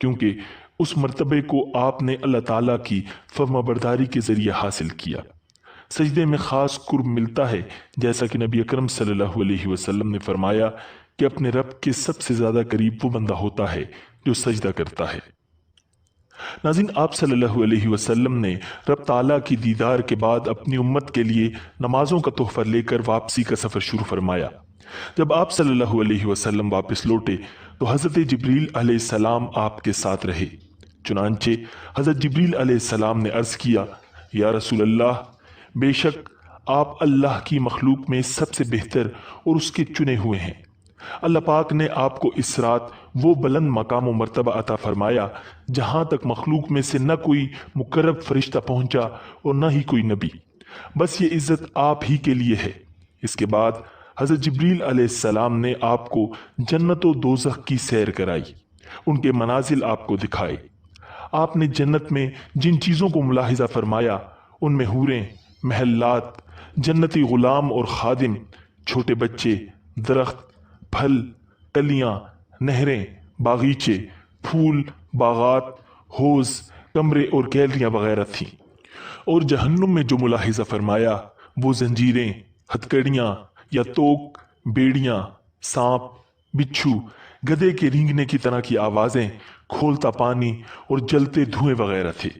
क्योंकि उस मर्तबे को आपने अल्लाह ताला की फर्माबरदारी के ज़रिए हासिल किया। सजदे में ख़ास कुर्ब मिलता है, जैसा कि नबी अकरम सल्लल्लाहु अलैहि वसल्लम ने फरमाया कि अपने रब के सबसे ज़्यादा करीब वो बंदा होता है जो सजदा करता है। नाज़रीन, आप सल्लल्लाहु अलैहि वसल्लम ने रब ताला की दीदार के बाद अपनी उम्मत के लिए नमाजों का तोहफा लेकर वापसी का सफ़र शुरू फरमाया। जब आप सल्लल्लाहु अलैहि वसल्लम वापस लौटे तो हज़रत जिब्रील अलैहिस्सलाम आपके साथ रहे। चुनांचे हज़रत जिब्रील अलैहिस्सलाम ने अर्ज़ किया, या रसूल अल्लाह, बेशक आप अल्लाह की मखलूक में सबसे बेहतर और उसके चुने हुए हैं। अल्लाह पाक ने आपको इस रात वो बुलंद मकाम व मर्तबा अता फरमाया जहां तक मखलूक में से न कोई मुकर्रब फरिश्ता पहुंचा और न ही कोई नबी। बस ये इज्जत आप ही के लिए है। इसके बाद हज़रत जिब्रील अलैहिस्सलाम ने आपको जन्नत व दोज़ख की सैर कराई, उनके मनाजिल आपको दिखाए। आपने जन्नत में जिन चीज़ों को मुलाहिजा फरमाया उनमें हूरें, महल्लात, जन्नती गुलाम और खादिम, छोटे बच्चे, दरख्त, फल, कलियां, नहरें, बागीचे, फूल, बागात, हौज, कमरे और गैलरियां वगैरह थीं। और जहन्नुम में जो मुलाहिजा फरमाया वो जंजीरें, हथकड़ियां या तोक, बेड़ियां, सांप, बिच्छू, गधे के रींगने की तरह की आवाज़ें, खोलता पानी और जलते धुएं वगैरह थे।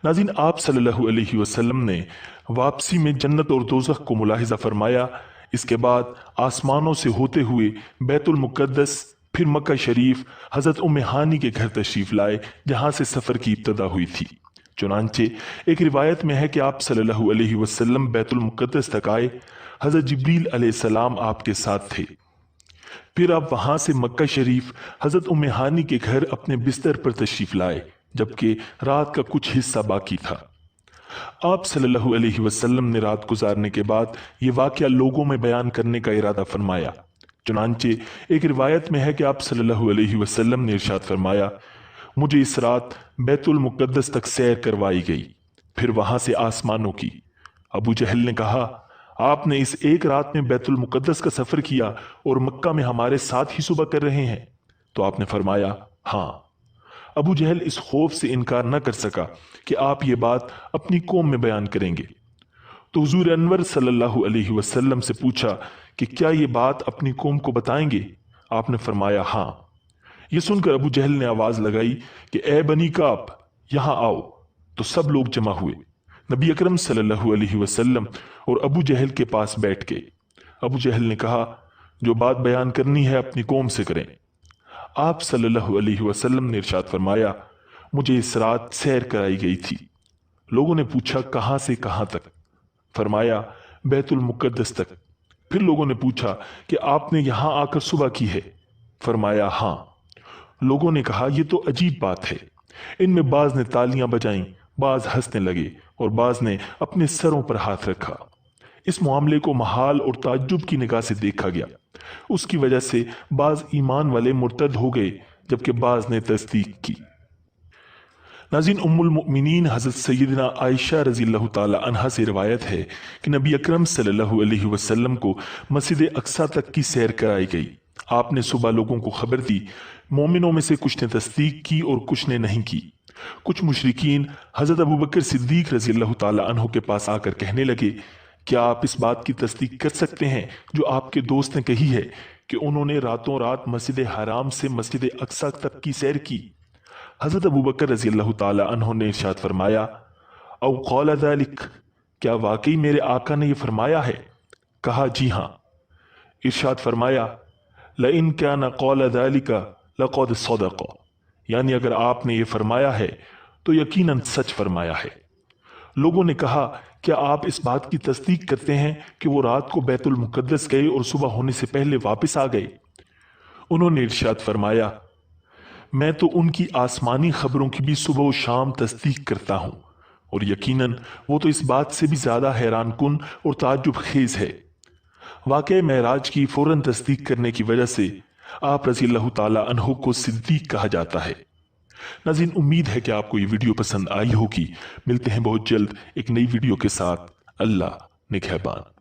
नाज़रीन, आप सल्लल्लाहु अलैहि वसल्लम ने वापसी में जन्नत और दोज़ख को मुलाहिजा फरमाया। इसके बाद आसमानों से होते हुए बैतुल मुक़द्दस, फिर मक्का शरीफ, हज़रत उम्मे हानी के घर तशरीफ़ लाए, जहाँ से सफ़र की इब्तदा हुई थी। चुनांचे एक रिवायत में है कि आप सल्लल्लाहु अलैहि वसल्लम बैतुल मुक़द्दस तक आए। हज़रत जिब्रील अलैहिस्सलाम आपके साथ थे। फिर आप वहाँ से मक्का शरीफ, हज़रत उम्मे हानी के घर अपने बिस्तर पर तशरीफ़ लाए, जबकि रात का कुछ हिस्सा बाकी था। आप सल्लल्लाहु अलैहि वसल्लम ने रात गुजारने के बाद ये वाक़या लोगों में बयान करने का इरादा फरमाया। चुनांचे एक रिवायत में है कि आप सल्लल्लाहु अलैहि वसल्लम ने इरशाद फरमाया, मुझे इस रात बैतुल मुक़द्दस तक सैर करवाई गई, फिर वहां से आसमानों की। अबू जहल ने कहा, आपने इस एक रात में बैतुल मुक़द्दस का सफ़र किया और मक्का में हमारे साथ ही सुबह कर रहे हैं? तो आपने फरमाया, हाँ। अबू जहल इस खौफ से इनकार न कर सका कि आप ये बात अपनी कौम में बयान करेंगे। तो हुजूर अनवर सल्लल्लाहु अलैहि वसल्लम से पूछा कि क्या ये बात अपनी कौम को बताएंगे? आपने फरमाया, हाँ। ये सुनकर अबू जहल ने आवाज़ लगाई कि ए बनी काब, यहाँ आओ। तो सब लोग जमा हुए। नबी अकरम सल्लल्लाहु अलैहि वसल्लम और अबू जहल के पास बैठ गए। अबू जहल ने कहा, जो बात बयान करनी है अपनी कौम से करें। आप सल्लल्लाहु अलैहि वसल्लम ने इरशाद फरमाया, मुझे इस रात सैर कराई गई थी। लोगों ने पूछा, कहाँ से कहाँ तक? फरमाया, बैतुल मुक़द्दस तक। फिर लोगों ने पूछा कि आपने यहाँ आकर सुबह की है? फरमाया, हाँ। लोगों ने कहा, यह तो अजीब बात है। इनमें बाज ने तालियां बजाईं, बाज हंसने लगे और बाज ने अपने सरों पर हाथ रखा। इस मामले को महाल और ताज्जुब की निगाह से देखा गया। उसकी वजह से बाज ईमान वाले मुर्तद हो गए, जबकि बाज ने तस्दीक की। नाज़रीन, उम्मुल मुमिनीन हज़रत सैयदना आयशा रज़ियल्लाहु ताला अन्हा से रिवायत है कि नबी अकरम सल्लल्लाहु अलैहि वसल्लम को मस्जिद अक्सा तक की सैर कराई गई। आपने सुबह लोगों को खबर दी। मोमिनों में से कुछ ने तस्दीक की और कुछ ने नहीं की। कुछ मुशरिकीन हज़रत अबू बकर सिद्दीक रज़ियल्लाहु ताला अन्हु के पास आकर कहने लगे, क्या आप इस बात की तस्दीक कर सकते हैं जो आपके दोस्त ने कही है कि उन्होंने रातों रात मस्जिद हराम से मस्जिद अक्सा तक की सैर की? हजरत अबू बकर रजी अल्लाह ताला अन्हो ने इरशाद फरमाया, औ क़ाल ज़ालिक, क्या वाकई मेरे आका ने यह फरमाया है? कहा, जी हाँ। इरशाद फरमाया, लइन कान क़ाल ज़ालिका लक़द सदक़, यानी अगर आपने ये फरमाया है तो यकीनन सच फरमाया है। लोगों ने कहा, क्या आप इस बात की तस्दीक करते हैं कि वो रात को बैतुल मुक़द्दस गए और सुबह होने से पहले वापस आ गए? उन्होंने इरशाद फरमाया, मैं तो उनकी आसमानी खबरों की भी सुबह व शाम तस्दीक करता हूँ, और यकीनन वो तो इस बात से भी ज़्यादा हैरान कुन और ताज्जुब खेज है। वाक़या मेराज की फ़ौरन तस्दीक करने की वजह से आप रज़ी अल्लाह ताला अन्हु को सिद्दीक कहा जाता है। नाज़रीन, उम्मीद है कि आपको ये वीडियो पसंद आई होगी। मिलते हैं बहुत जल्द एक नई वीडियो के साथ। अल्लाह निगहबान।